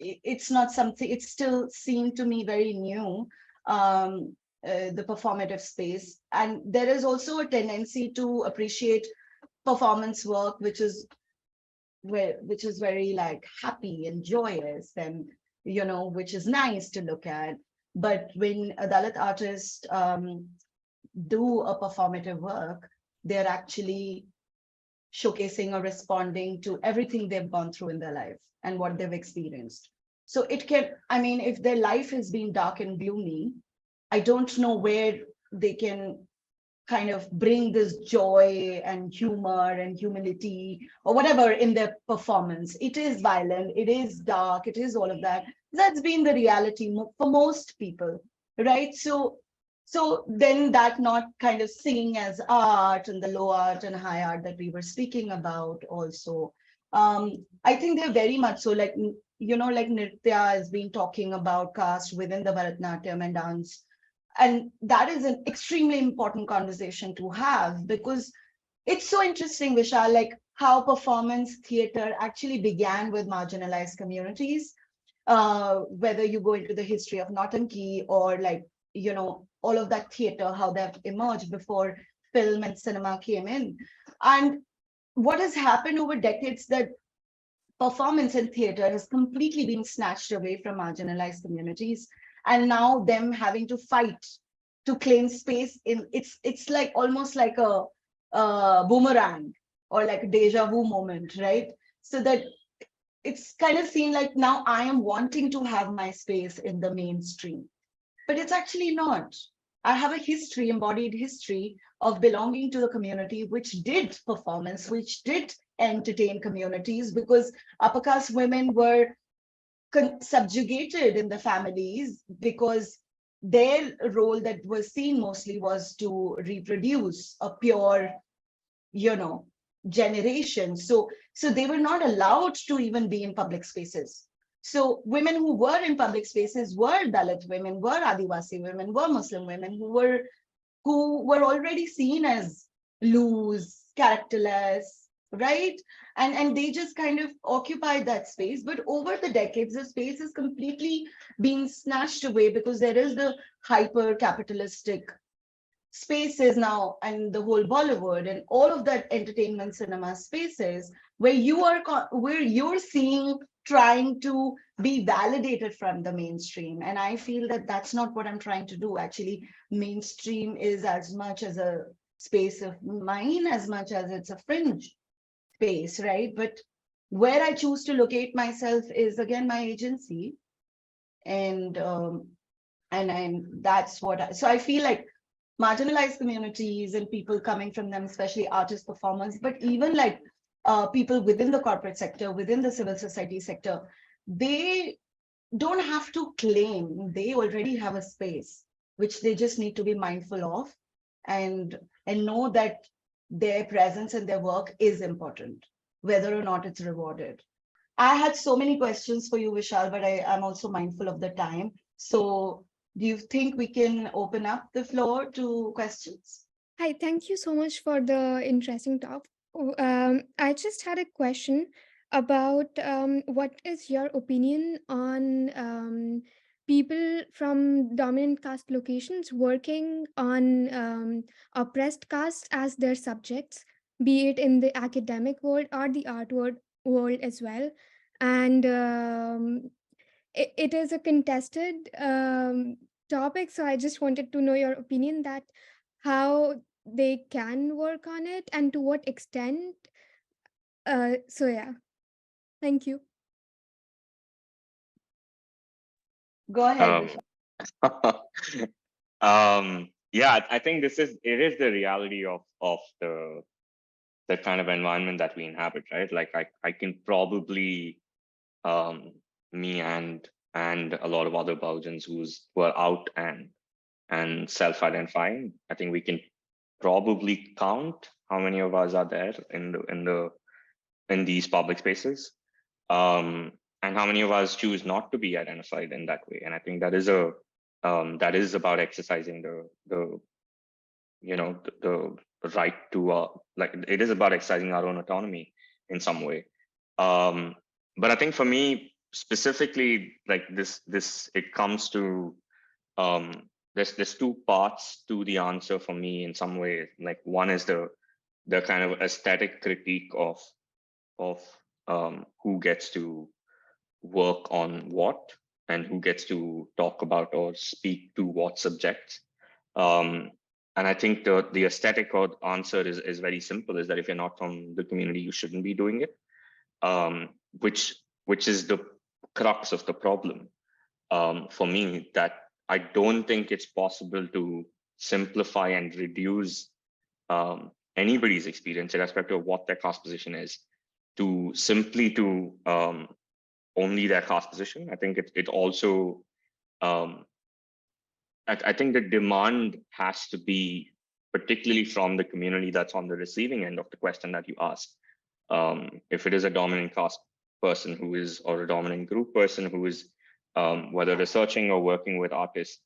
It's not something, it's still seen to me very new, the performative space. And there is also a tendency to appreciate performance work, which is very like happy and joyous, and which is nice to look at. But when a Dalit artist do a performative work, they're actually showcasing or responding to everything they've gone through in their life and what they've experienced. So it can, if their life has been dark and gloomy, I don't know where they can kind of bring this joy and humor and humility or whatever in their performance. It is violent, it is dark, it is all of that. That's been the reality for most people, right? So then that not kind of singing as art, and the low art and high art that we were speaking about also. I think they're very much so, like, like Nritya has been talking about caste within the Bharatanatyam and dance. And that is an extremely important conversation to have, because it's so interesting, Vishal, like how performance theater actually began with marginalized communities, whether you go into the history of Nautanki or like, all of that theater, how they've emerged before film and cinema came in. And what has happened over decades, that performance and theater has completely been snatched away from marginalized communities. And now them having to fight to claim space in it's like almost like a boomerang or like a deja vu moment, right? So that it's kind of seen like now I am wanting to have my space in the mainstream, but it's actually not. I have a history, embodied history of belonging to the community, which did performance, which did entertain communities, because upper caste women were subjugated in the families because their role that was seen mostly was to reproduce a pure, generation. So they were not allowed to even be in public spaces. So women who were in public spaces were Dalit women, were Adivasi women, were Muslim women who were already seen as loose, characterless, right? And they just kind of occupied that space. But over the decades, the space is completely being snatched away because there is the hyper capitalistic spaces now and the whole Bollywood and all of that entertainment cinema spaces where where you're seeing trying to be validated from the mainstream. And I feel that that's not what I'm trying to do. Actually, mainstream is as much as a space of mine as much as it's a fringe space, right? But where I choose to locate myself is again my agency, and that's so I feel like marginalized communities and people coming from them, especially artist performers, but even like people within the corporate sector, within the civil society sector, they don't have to claim, they already have a space, which they just need to be mindful of and know that their presence and their work is important, whether or not it's rewarded. I had so many questions for you, Vishal, but I'm also mindful of the time. So do you think we can open up the floor to questions? Hi, thank you so much for the interesting talk. I just had a question about what is your opinion on people from dominant caste locations working on oppressed castes as their subjects, be it in the academic world or the art world as well. And it is a contested topic, so I just wanted to know your opinion that how they can work on it and to what extent. So yeah, thank you. Go ahead, Vishal. Yeah, I think it is the reality of the kind of environment that we inhabit, right? Like I can probably me and a lot of other Belgians who are out and self-identifying. I think we can probably count how many of us are there in these public spaces, and how many of us choose not to be identified in that way. And I think that is about exercising the right to like it is about exercising our own autonomy in some way. But I think for me specifically, like this it comes to there's two parts to the answer for me in some way. Like one is the kind of aesthetic critique of who gets to work on what and who gets to talk about or speak to what subjects. And I think the aesthetic or answer is very simple, is that if you're not from the community, you shouldn't be doing it, which is the crux of the problem for me, that I don't think it's possible to simplify and reduce anybody's experience, irrespective of what their caste position is, to simply to only their caste position. I think it also I think the demand has to be particularly from the community that's on the receiving end of the question that you ask. If it is a dominant caste person who is, or a dominant group person who is, whether researching or working with artists,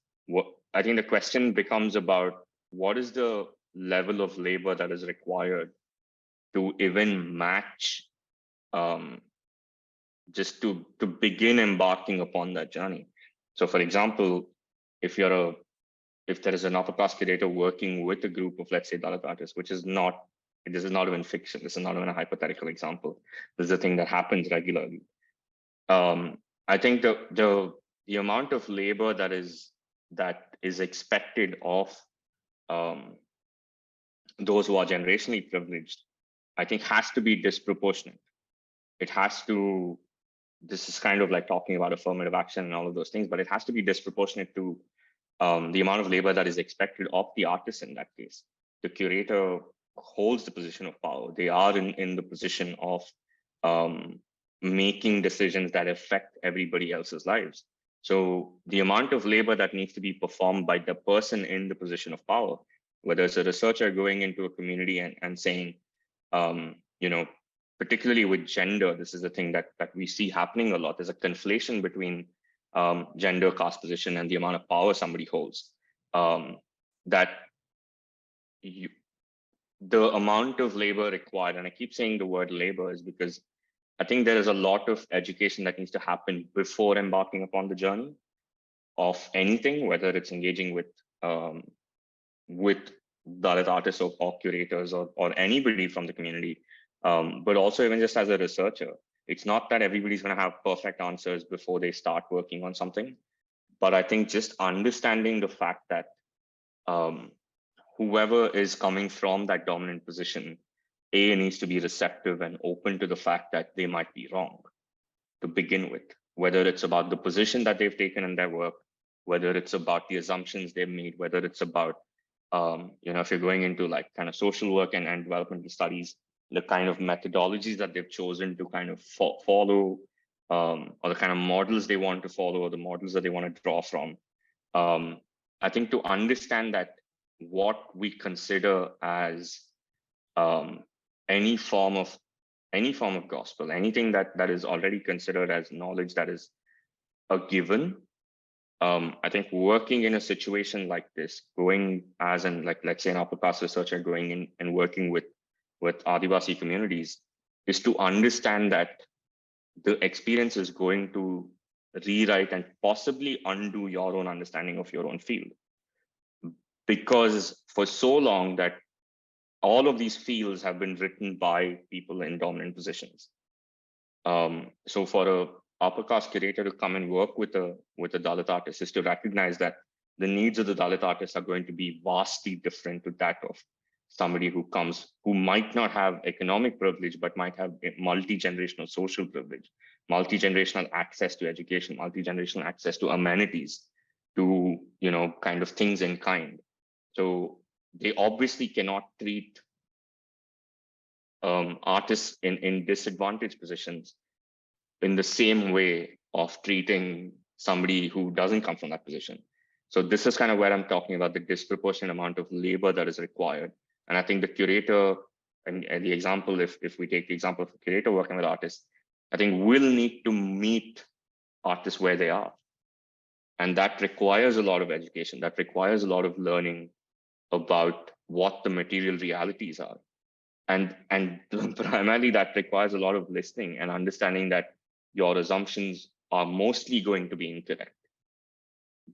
I think the question becomes about what is the level of labor that is required to even match, just to begin embarking upon that journey. So for example, if there is an upper class curator working with a group of, let's say, Dalit artists, this is not even fiction, this is not even a hypothetical example, this is a thing that happens regularly. I think the amount of labor that is expected of those who are generationally privileged, I think has to be disproportionate. It has to, this is kind of like talking about affirmative action and all of those things, but it has to be disproportionate to the amount of labor that is expected of the artist in that case. The curator holds the position of power. They are in the position of making decisions that affect everybody else's lives. So the amount of labor that needs to be performed by the person in the position of power, whether it's a researcher going into a community and saying, particularly with gender, this is the thing that we see happening a lot. There's a conflation between gender, caste position, and the amount of power somebody holds. The amount of labor required, and I keep saying the word labor, is because I think there is a lot of education that needs to happen before embarking upon the journey of anything, whether it's engaging with Dalit artists or curators or anybody from the community, but also even just as a researcher. It's not that everybody's going to have perfect answers before they start working on something, but I think just understanding the fact that whoever is coming from that dominant position, needs to be receptive and open to the fact that they might be wrong to begin with, whether it's about the position that they've taken in their work, whether it's about the assumptions they've made, whether it's about, if you're going into like kind of social work and developmental studies, the kind of methodologies that they've chosen to kind of follow, or the kind of models they want to follow, or the models that they want to draw from. I think to understand that what we consider as any form of gospel, anything that is already considered as knowledge that is a given. I think working in a situation like this, going as an, like, let's say an upper caste researcher going in and working with Adivasi communities, is to understand that the experience is going to rewrite and possibly undo your own understanding of your own field. Because for so long that all of these fields have been written by people in dominant positions. So for a upper caste curator to come and work with a Dalit artist is to recognize that the needs of the Dalit artist are going to be vastly different to that of somebody who might not have economic privilege, but might have multi-generational social privilege, multi-generational access to education, multi-generational access to amenities, to, kind of things in kind. So they obviously cannot treat artists in disadvantaged positions in the same way of treating somebody who doesn't come from that position. So this is kind of where I'm talking about the disproportionate amount of labor that is required. And I think the curator, and the example, if we take the example of a curator working with artists, I think will need to meet artists where they are. And that requires a lot of education, that requires a lot of learning about what the material realities are. And primarily that requires a lot of listening and understanding that your assumptions are mostly going to be incorrect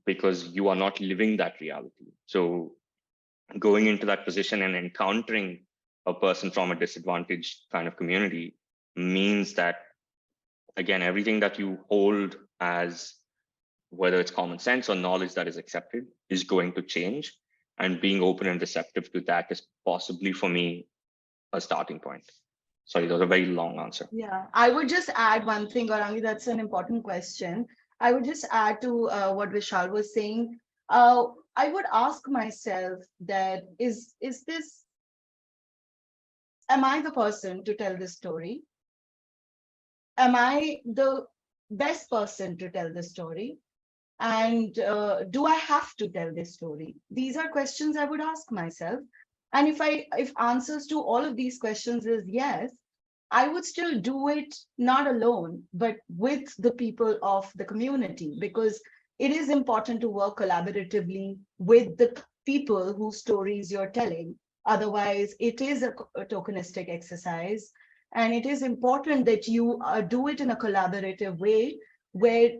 because you are not living that reality. So going into that position and encountering a person from a disadvantaged kind of community means that, again, everything that you hold as, whether it's common sense or knowledge that is accepted, is going to change. And being open and receptive to that is possibly, for me, a starting point. Sorry, that was a very long answer. Yeah, I would just add one thing, Gaurangi, that's an important question. I would just add to what Vishal was saying. I would ask myself that am I the person to tell this story? Am I the best person to tell this story? And do I have to tell this story? These are questions I would ask myself. And if answers to all of these questions is yes, I would still do it not alone, but with the people of the community, because it is important to work collaboratively with the people whose stories you're telling. Otherwise, it is a tokenistic exercise. And it is important that you do it in a collaborative way where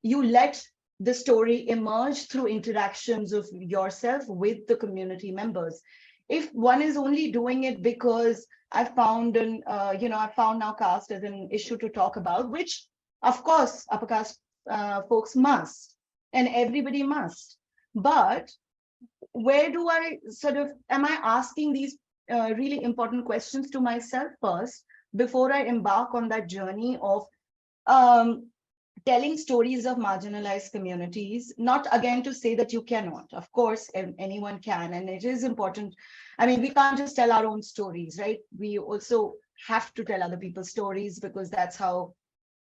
you let the story emerge through interactions of yourself with the community members. If one is only doing it because I found now caste as an issue to talk about, which of course upper caste folks must, and everybody must. But where do I am I asking these really important questions to myself first before I embark on that journey of telling stories of marginalized communities? Not again to say that you cannot, of course, anyone can, and it is important. I mean, we can't just tell our own stories, right? We also have to tell other people's stories because that's how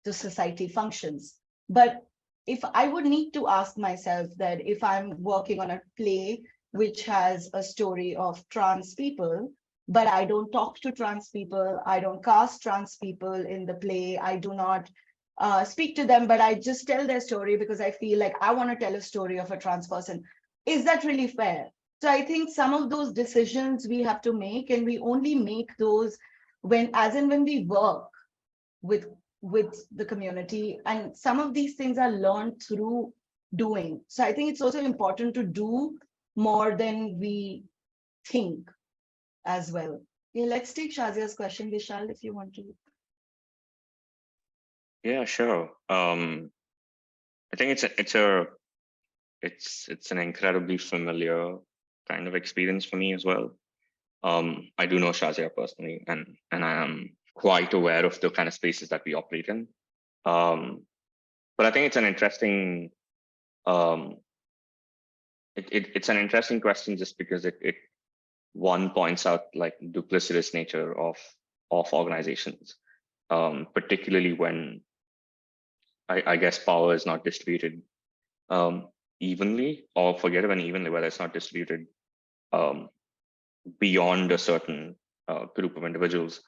the society functions. But if I would need to ask myself that if I'm working on a play which has a story of trans people, but I don't talk to trans people, I don't cast trans people in the play, I do not speak to them, but I just tell their story because I feel like I want to tell a story of a trans person. Is that really fair? So I think some of those decisions we have to make, and we only make those when, as in when we work with the community, and some of these things are learned through doing. So I think it's also important to do more than we think as well. Okay, let's take Shazia's question, Vishal, if you want to. Yeah, sure. I think it's an incredibly familiar kind of experience for me as well. I do know Shazia personally, and I am quite aware of the kind of spaces that we operate in. But I think it's an interesting it's an interesting question just because it one points out like duplicitous nature of organizations, particularly when I guess power is not distributed evenly, or forget even evenly, whether it's not distributed beyond a certain group of individuals.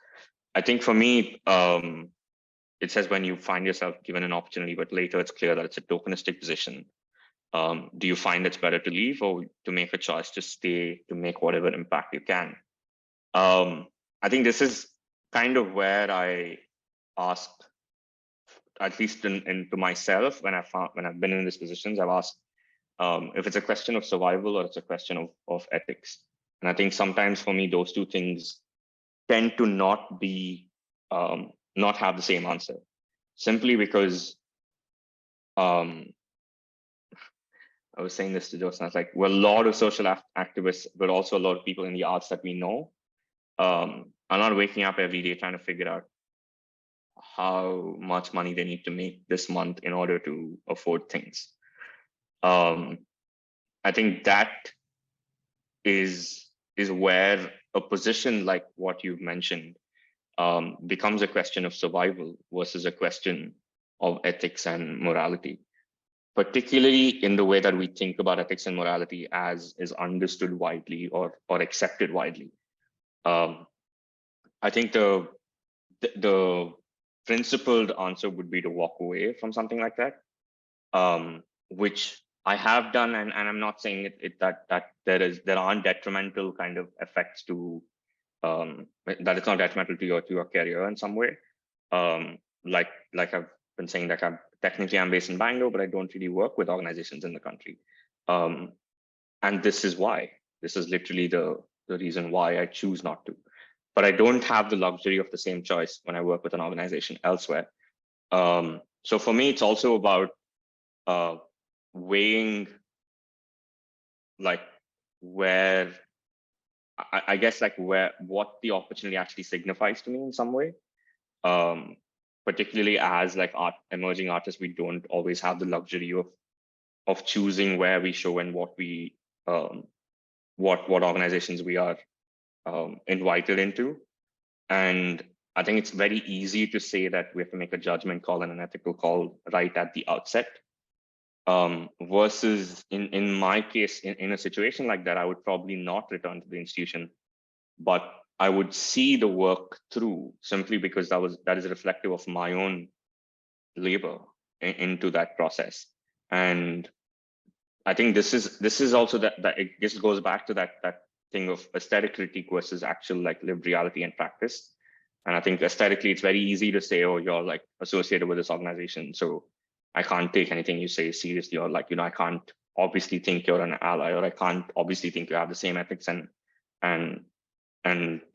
I think for me, it says when you find yourself given an opportunity, but later it's clear that it's a tokenistic position. Do you find it's better to leave or to make a choice to stay, to make whatever impact you can? I think this is kind of where I asked, at least into myself, when I've been in these positions, I've asked if it's a question of survival or it's a question of ethics. And I think sometimes for me, those two things tend to not have the same answer, simply because I was saying this to Jyotsna, it's like, well, a lot of social activists, but also a lot of people in the arts that we know are not waking up every day trying to figure out how much money they need to make this month in order to afford things. I think that is where a position like what you've mentioned becomes a question of survival versus a question of ethics and morality, particularly in the way that we think about ethics and morality as is understood widely or accepted widely. I think the principled answer would be to walk away from something like that, which I have done, and I'm not saying that there aren't detrimental kind of effects to that it's not detrimental to your career in some way. Like I've been saying, that I'm based in Bangalore, but I don't really work with organizations in the country. And this is why. This is literally the reason why I choose not to. But I don't have the luxury of the same choice when I work with an organization elsewhere. So for me, it's also about weighing, like, where I guess, like, what the opportunity actually signifies to me in some way. Particularly as like emerging artists, we don't always have the luxury of choosing where we show and what we what organizations we are invited into. And I think it's very easy to say that we have to make a judgment call and an ethical call right at the outset. Versus in my case, in a situation like that, I would probably not return to the institution, but I would see the work through, simply because that is reflective of my own labor into that process. And I think this is also that it just goes back to that thing of aesthetic critique versus actual like lived reality and practice. And I think aesthetically, it's very easy to say, oh, you're like associated with this organization, so I can't take anything you say seriously, or like, I can't obviously think you're an ally, or I can't obviously think you have the same ethics and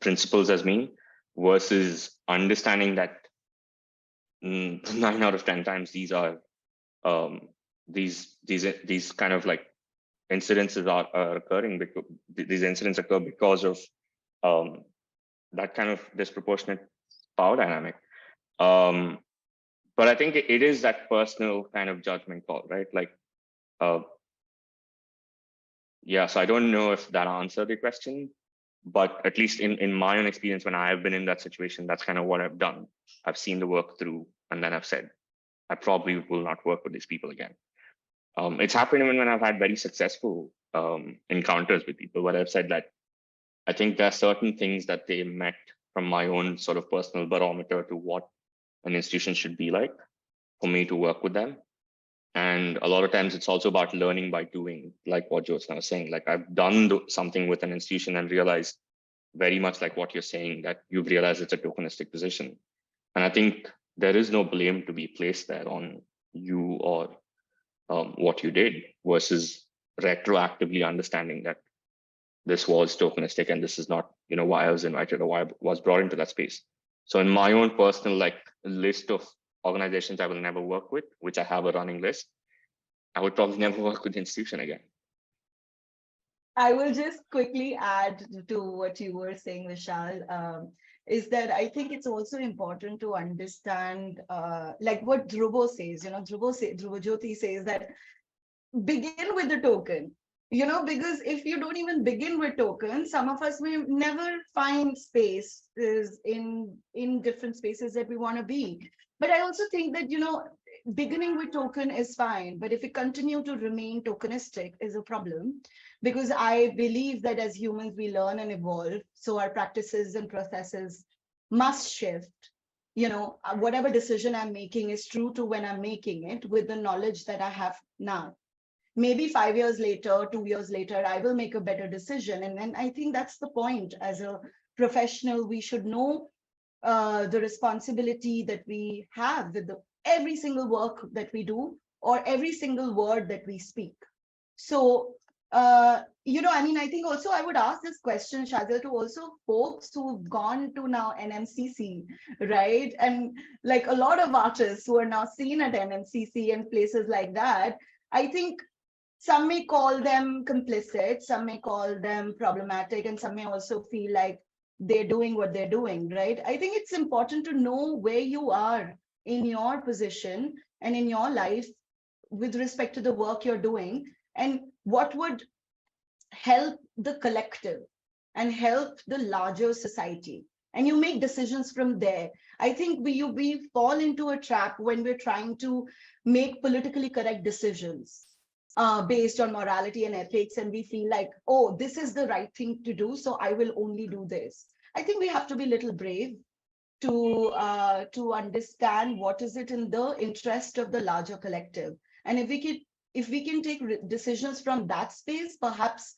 principles as me, versus understanding that 9 out of 10 times these are these kind of like incidences are occurring because these incidents occur because of that kind of disproportionate power dynamic. But I think it is that personal kind of judgment call, right? Like, yeah, so I don't know if that answered the question, but at least in my own experience, when I've been in that situation, that's kind of what I've done. I've seen the work through, and then I've said, I probably will not work with these people again. It's happened even when I've had very successful encounters with people where I've said that I think there are certain things that they met from my own sort of personal barometer to what an institution should be like for me to work with them. And a lot of times it's also about learning by doing, like what Jyotsna was saying. Like I've done something with an institution and realized very much like what you're saying, that you've realized it's a tokenistic position. And I think there is no blame to be placed there on you or what you did versus retroactively understanding that this was tokenistic and this is not, why I was invited or why I was brought into that space. So in my own personal list of organizations I will never work with, which I have a running list, I would probably never work with the institution again. I will just quickly add to what you were saying, Vishal, is that I think it's also important to understand, like what Dhruvo says, Dhruvo Jyoti says that begin with the token, because if you don't even begin with tokens, some of us may never find spaces in different spaces that we want to be. But I also think that, beginning with token is fine, but if we continue to remain tokenistic is a problem, because I believe that as humans, we learn and evolve. So our practices and processes must shift. Whatever decision I'm making is true to when I'm making it with the knowledge that I have now. Maybe 5 years later, 2 years later, I will make a better decision. And I think that's the point. As a professional, we should know the responsibility that we have with every single work that we do or every single word that we speak. So, I think also I would ask this question, Shazil, to also folks who've gone to now NMCC, right? And like a lot of artists who are now seen at NMCC and places like that, I think some may call them complicit, some may call them problematic, and some may also feel like they're doing what they're doing, right? I think it's important to know where you are in your position and in your life with respect to the work you're doing and what would help the collective and help the larger society. And you make decisions from there. I think we fall into a trap when we're trying to make politically correct decisions based on morality and ethics, and we feel like, oh, this is the right thing to do, so I will only do this. I think we have to be a little brave to understand what is it in the interest of the larger collective. And if we can take decisions from that space, perhaps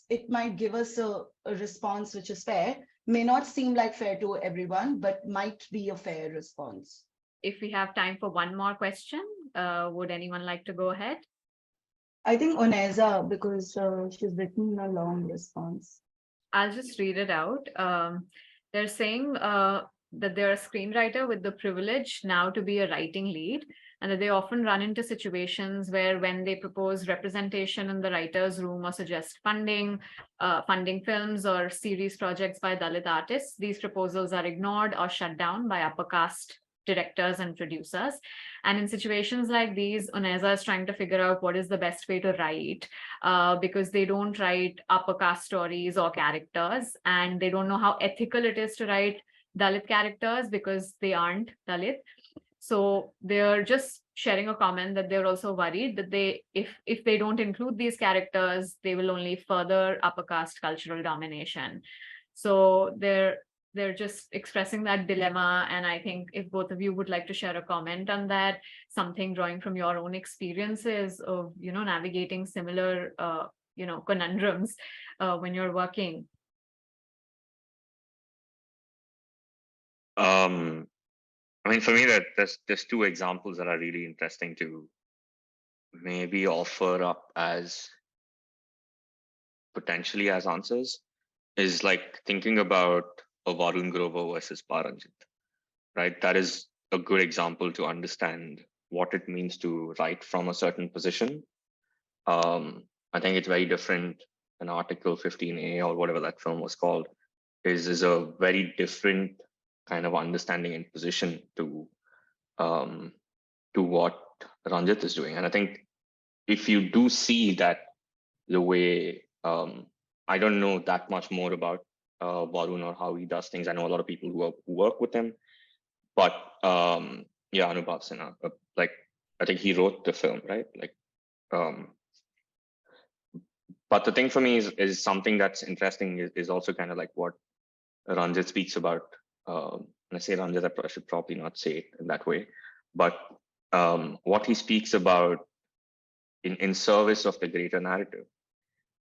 it might give us a response which is fair. May not seem like fair to everyone, but might be a fair response. If we have time for one more question, would anyone like to go ahead? I think Oneza, because she's written a long response. I'll just read it out. They're saying that they're a screenwriter with the privilege now to be a writing lead, and that they often run into situations where when they propose representation in the writer's room or suggest funding films or series projects by Dalit artists, these proposals are ignored or shut down by upper caste directors and producers. And in situations like these, Oneza is trying to figure out what is the best way to write, because they don't write upper caste stories or characters, and they don't know how ethical it is to write Dalit characters because they aren't Dalit. So they're just sharing a comment that they're also worried that if they don't include these characters, they will only further upper caste cultural domination. So they're just expressing that dilemma. And I think if both of you would like to share a comment on that, something drawing from your own experiences of, navigating similar, conundrums when you're working. For me, there's two examples that are really interesting to maybe offer up as potentially as answers, is like thinking about a Varun Grover versus Paranjit, right? That is a good example to understand what it means to write from a certain position. I think it's very different. An Article 15A or whatever that film was called is a very different kind of understanding and position to what Ranjit is doing. And I think if you do see that the way, I don't know that much more about Varun or how he does things. I know a lot of people who work with him, but Yeah, Anubhav Sinha. Like, I think he wrote the film, right? Like, but the thing for me is something that's interesting is also kind of like what Ranjit speaks about. When I say Ranjit, I should probably not say it in that way, but what he speaks about in service of the greater narrative.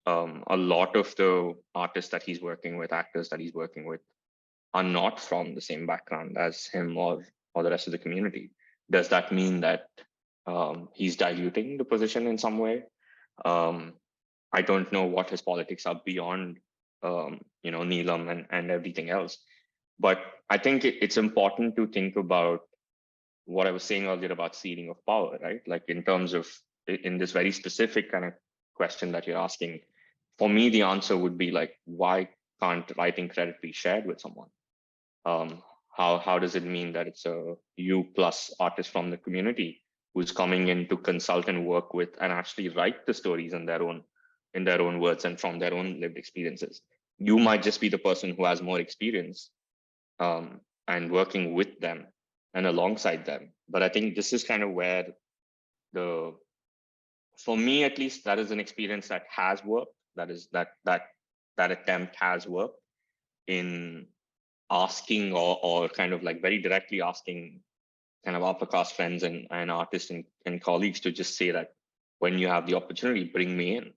A lot of the artists that he's working with, actors that he's working with, are not from the same background as him or the rest of the community. Does that mean that he's diluting the position in some way? Um, I don't know what his politics are beyond, Neelam and everything else. But I think it's important to think about what I was saying earlier about ceiling of power, right? Like in terms of in this very specific kind of question that you're asking, for me, the answer would be like, why can't writing credit be shared with someone? How does it mean that it's a you plus artist from the community who's coming in to consult and work with and actually write the stories in their own words and from their own lived experiences? You might just be the person who has more experience and working with them and alongside them. But I think this is kind of where for me at least, that is an experience that has worked. That attempt has worked in asking or kind of like very directly asking kind of upper caste friends and artists and colleagues to just say that when you have the opportunity, bring me in.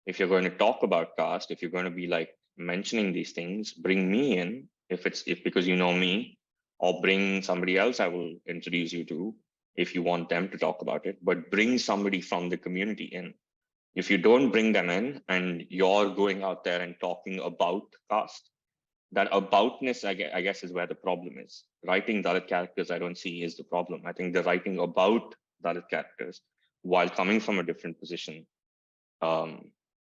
If you're going to talk about caste, if you're going to be like mentioning these things, bring me in. If because you know me, or bring somebody else I will introduce you to if you want them to talk about it, but bring somebody from the community in. If you don't bring them in and you're going out there and talking about caste, that aboutness, I guess, is where the problem is. Writing Dalit characters, I don't see is the problem. I think the writing about Dalit characters while coming from a different position,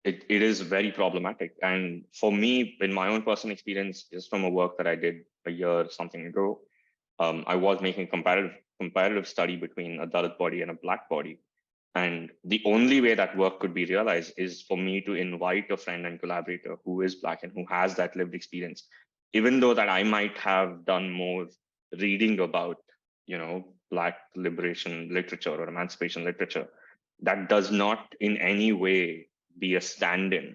it is very problematic. And for me, in my own personal experience, just from a work that I did a year something ago, I was making comparative study between a Dalit body and a Black body. And the only way that work could be realized is for me to invite a friend and collaborator who is Black and who has that lived experience. Even though that I might have done more reading about, Black liberation literature or emancipation literature, that does not in any way be a stand-in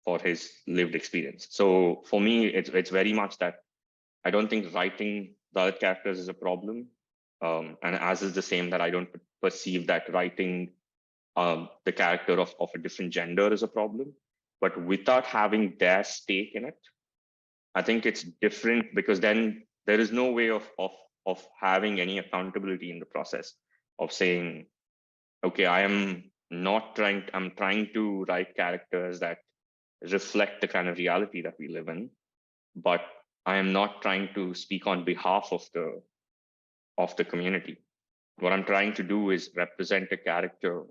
for his lived experience. So for me, it's very much that I don't think writing Dalit characters is a problem. And as is the same that I don't perceive that writing the character of a different gender is a problem. But without having their stake in it, I think it's different because then there is no way of having any accountability in the process of saying, okay, I'm trying to write characters that reflect the kind of reality that we live in, but I am not trying to speak on behalf of the community. What I'm trying to do is represent a character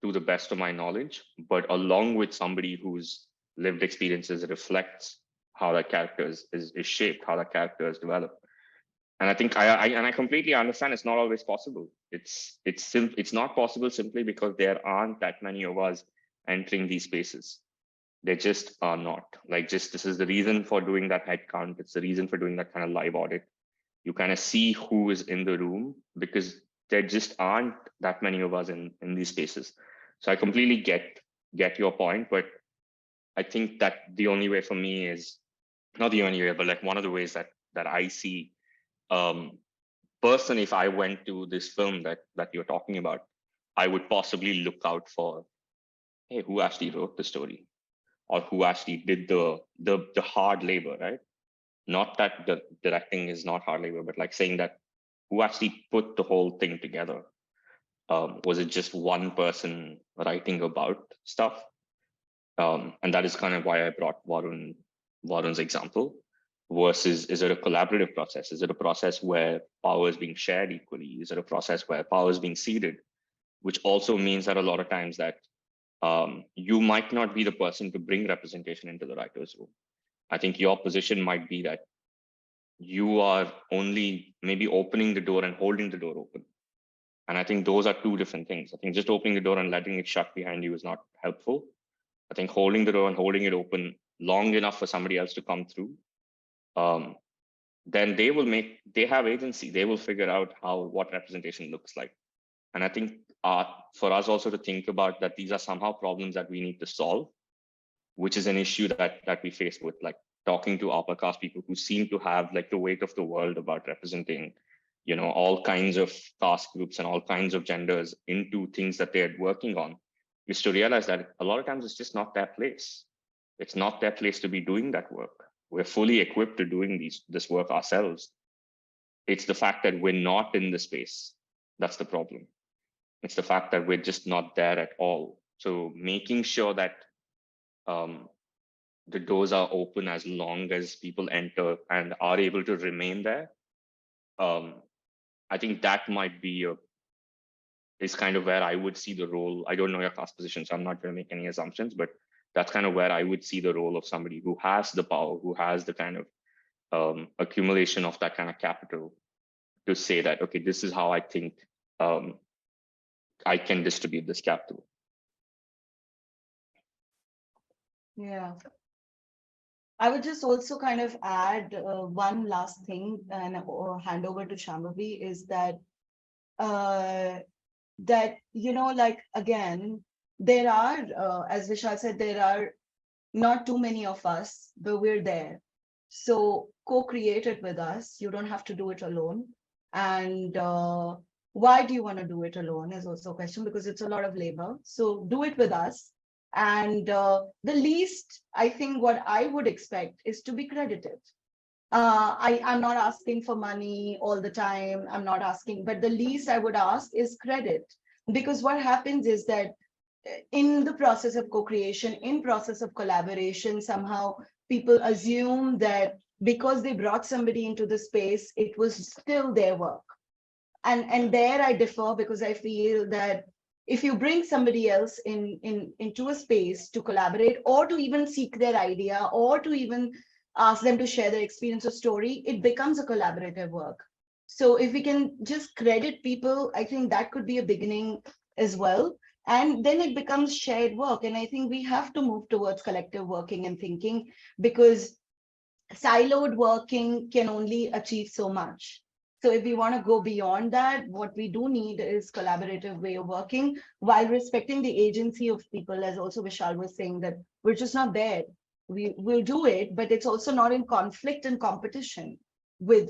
to the best of my knowledge, but along with somebody whose lived experiences reflects how that character is shaped, how that character is developed. And I think I completely understand it's not always possible. It's not possible simply because there aren't that many of us entering these spaces. They just are not. Like, just this is the reason for doing that head count. It's the reason for doing that kind of live audit. You kind of see who is in the room because there just aren't that many of us in these spaces. So I completely get your point, but I think that the only way for me is not the only way, but like one of the ways that I see personally, if I went to this film that you're talking about, I would possibly look out for, hey, who actually wrote the story, or who actually did the hard labor, right? Not that the directing is not hard labor, but like saying that who actually put the whole thing together. Was it just one person writing about stuff? And that is kind of why I brought Varun's example. Versus, is it a collaborative process? Is it a process where power is being shared equally? Is it a process where power is being ceded? Which also means that a lot of times that you might not be the person to bring representation into the writer's room. I think your position might be that you are only maybe opening the door and holding the door open. And I think those are two different things. I think just opening the door and letting it shut behind you is not helpful. I think holding the door and holding it open long enough for somebody else to come through then they have agency. They will figure out what representation looks like. And I think for us also to think about that these are somehow problems that we need to solve, which is an issue that we face with like talking to upper caste people who seem to have like the weight of the world about representing, all kinds of caste groups and all kinds of genders into things that they're working on, is to realize that a lot of times it's just not their place. It's not their place to be doing that work. We're fully equipped to doing this work ourselves. It's the fact that we're not in the space that's the problem. It's the fact that we're just not there at all. So making sure that the doors are open as long as people enter and are able to remain there. I think that might be is kind of where I would see the role. I don't know your caste position, so I'm not going to make any assumptions, but that's kind of where I would see the role of somebody who has the power, who has the kind of accumulation of that kind of capital to say that, okay, this is how I think I can distribute this capital. Yeah. I would just also kind of add one last thing and hand over to Shambhavi is that, like, again, there are, as Vishal said, there are not too many of us, but we're there. So co-create it with us. You don't have to do it alone. And why do you want to do it alone is also a question, because it's a lot of labor. So do it with us. And the least, I think what I would expect is to be credited. I'm not asking for money all the time. I'm not asking, but the least I would ask is credit. Because what happens is that in the process of co-creation, in process of collaboration, somehow people assume that because they brought somebody into the space, it was still their work. And there I differ, because I feel that if you bring somebody else into a space to collaborate or to even seek their idea or to even ask them to share their experience or story, it becomes a collaborative work. So if we can just credit people, I think that could be a beginning as well. And then it becomes shared work. And I think we have to move towards collective working and thinking, because siloed working can only achieve so much. So if we want to go beyond that, what we do need is collaborative way of working while respecting the agency of people, as also Vishal was saying, that we're just not there. We will do it, but it's also not in conflict and competition with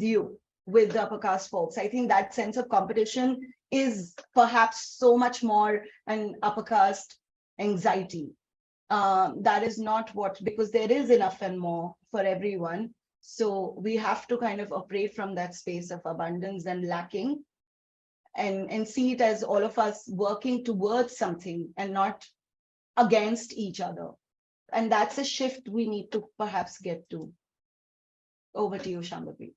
you, with the upper caste folks. I think that sense of competition is perhaps so much more an upper caste anxiety. That is not what, because there is enough and more for everyone. So we have to kind of operate from that space of abundance and lacking, and see it as all of us working towards something and not against each other. And that's a shift we need to perhaps get to. Over to you, Shambhavi.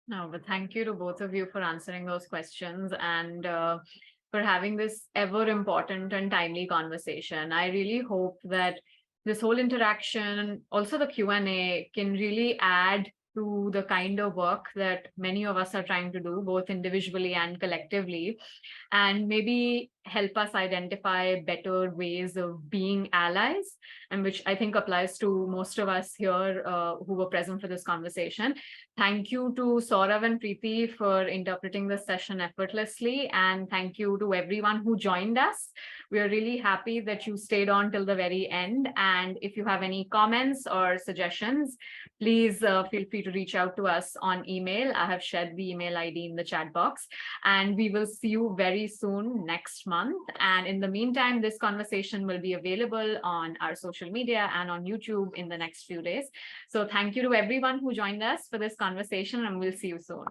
No, but thank you to both of you for answering those questions and for having this ever important and timely conversation. I really hope that this whole interaction, also the Q&A, can really add to the kind of work that many of us are trying to do, both individually and collectively, and maybe help us identify better ways of being allies, and which I think applies to most of us here who were present for this conversation. Thank you to Saurav and Preeti for interpreting this session effortlessly, and thank you to everyone who joined us. We are really happy that you stayed on till the very end, and if you have any comments or suggestions, please feel free to reach out to us on email. I have shared the email ID in the chat box, and we will see you very soon next month. And in the meantime, this conversation will be available on our social media and on YouTube in the next few days. So thank you to everyone who joined us for this conversation, and we'll see you soon.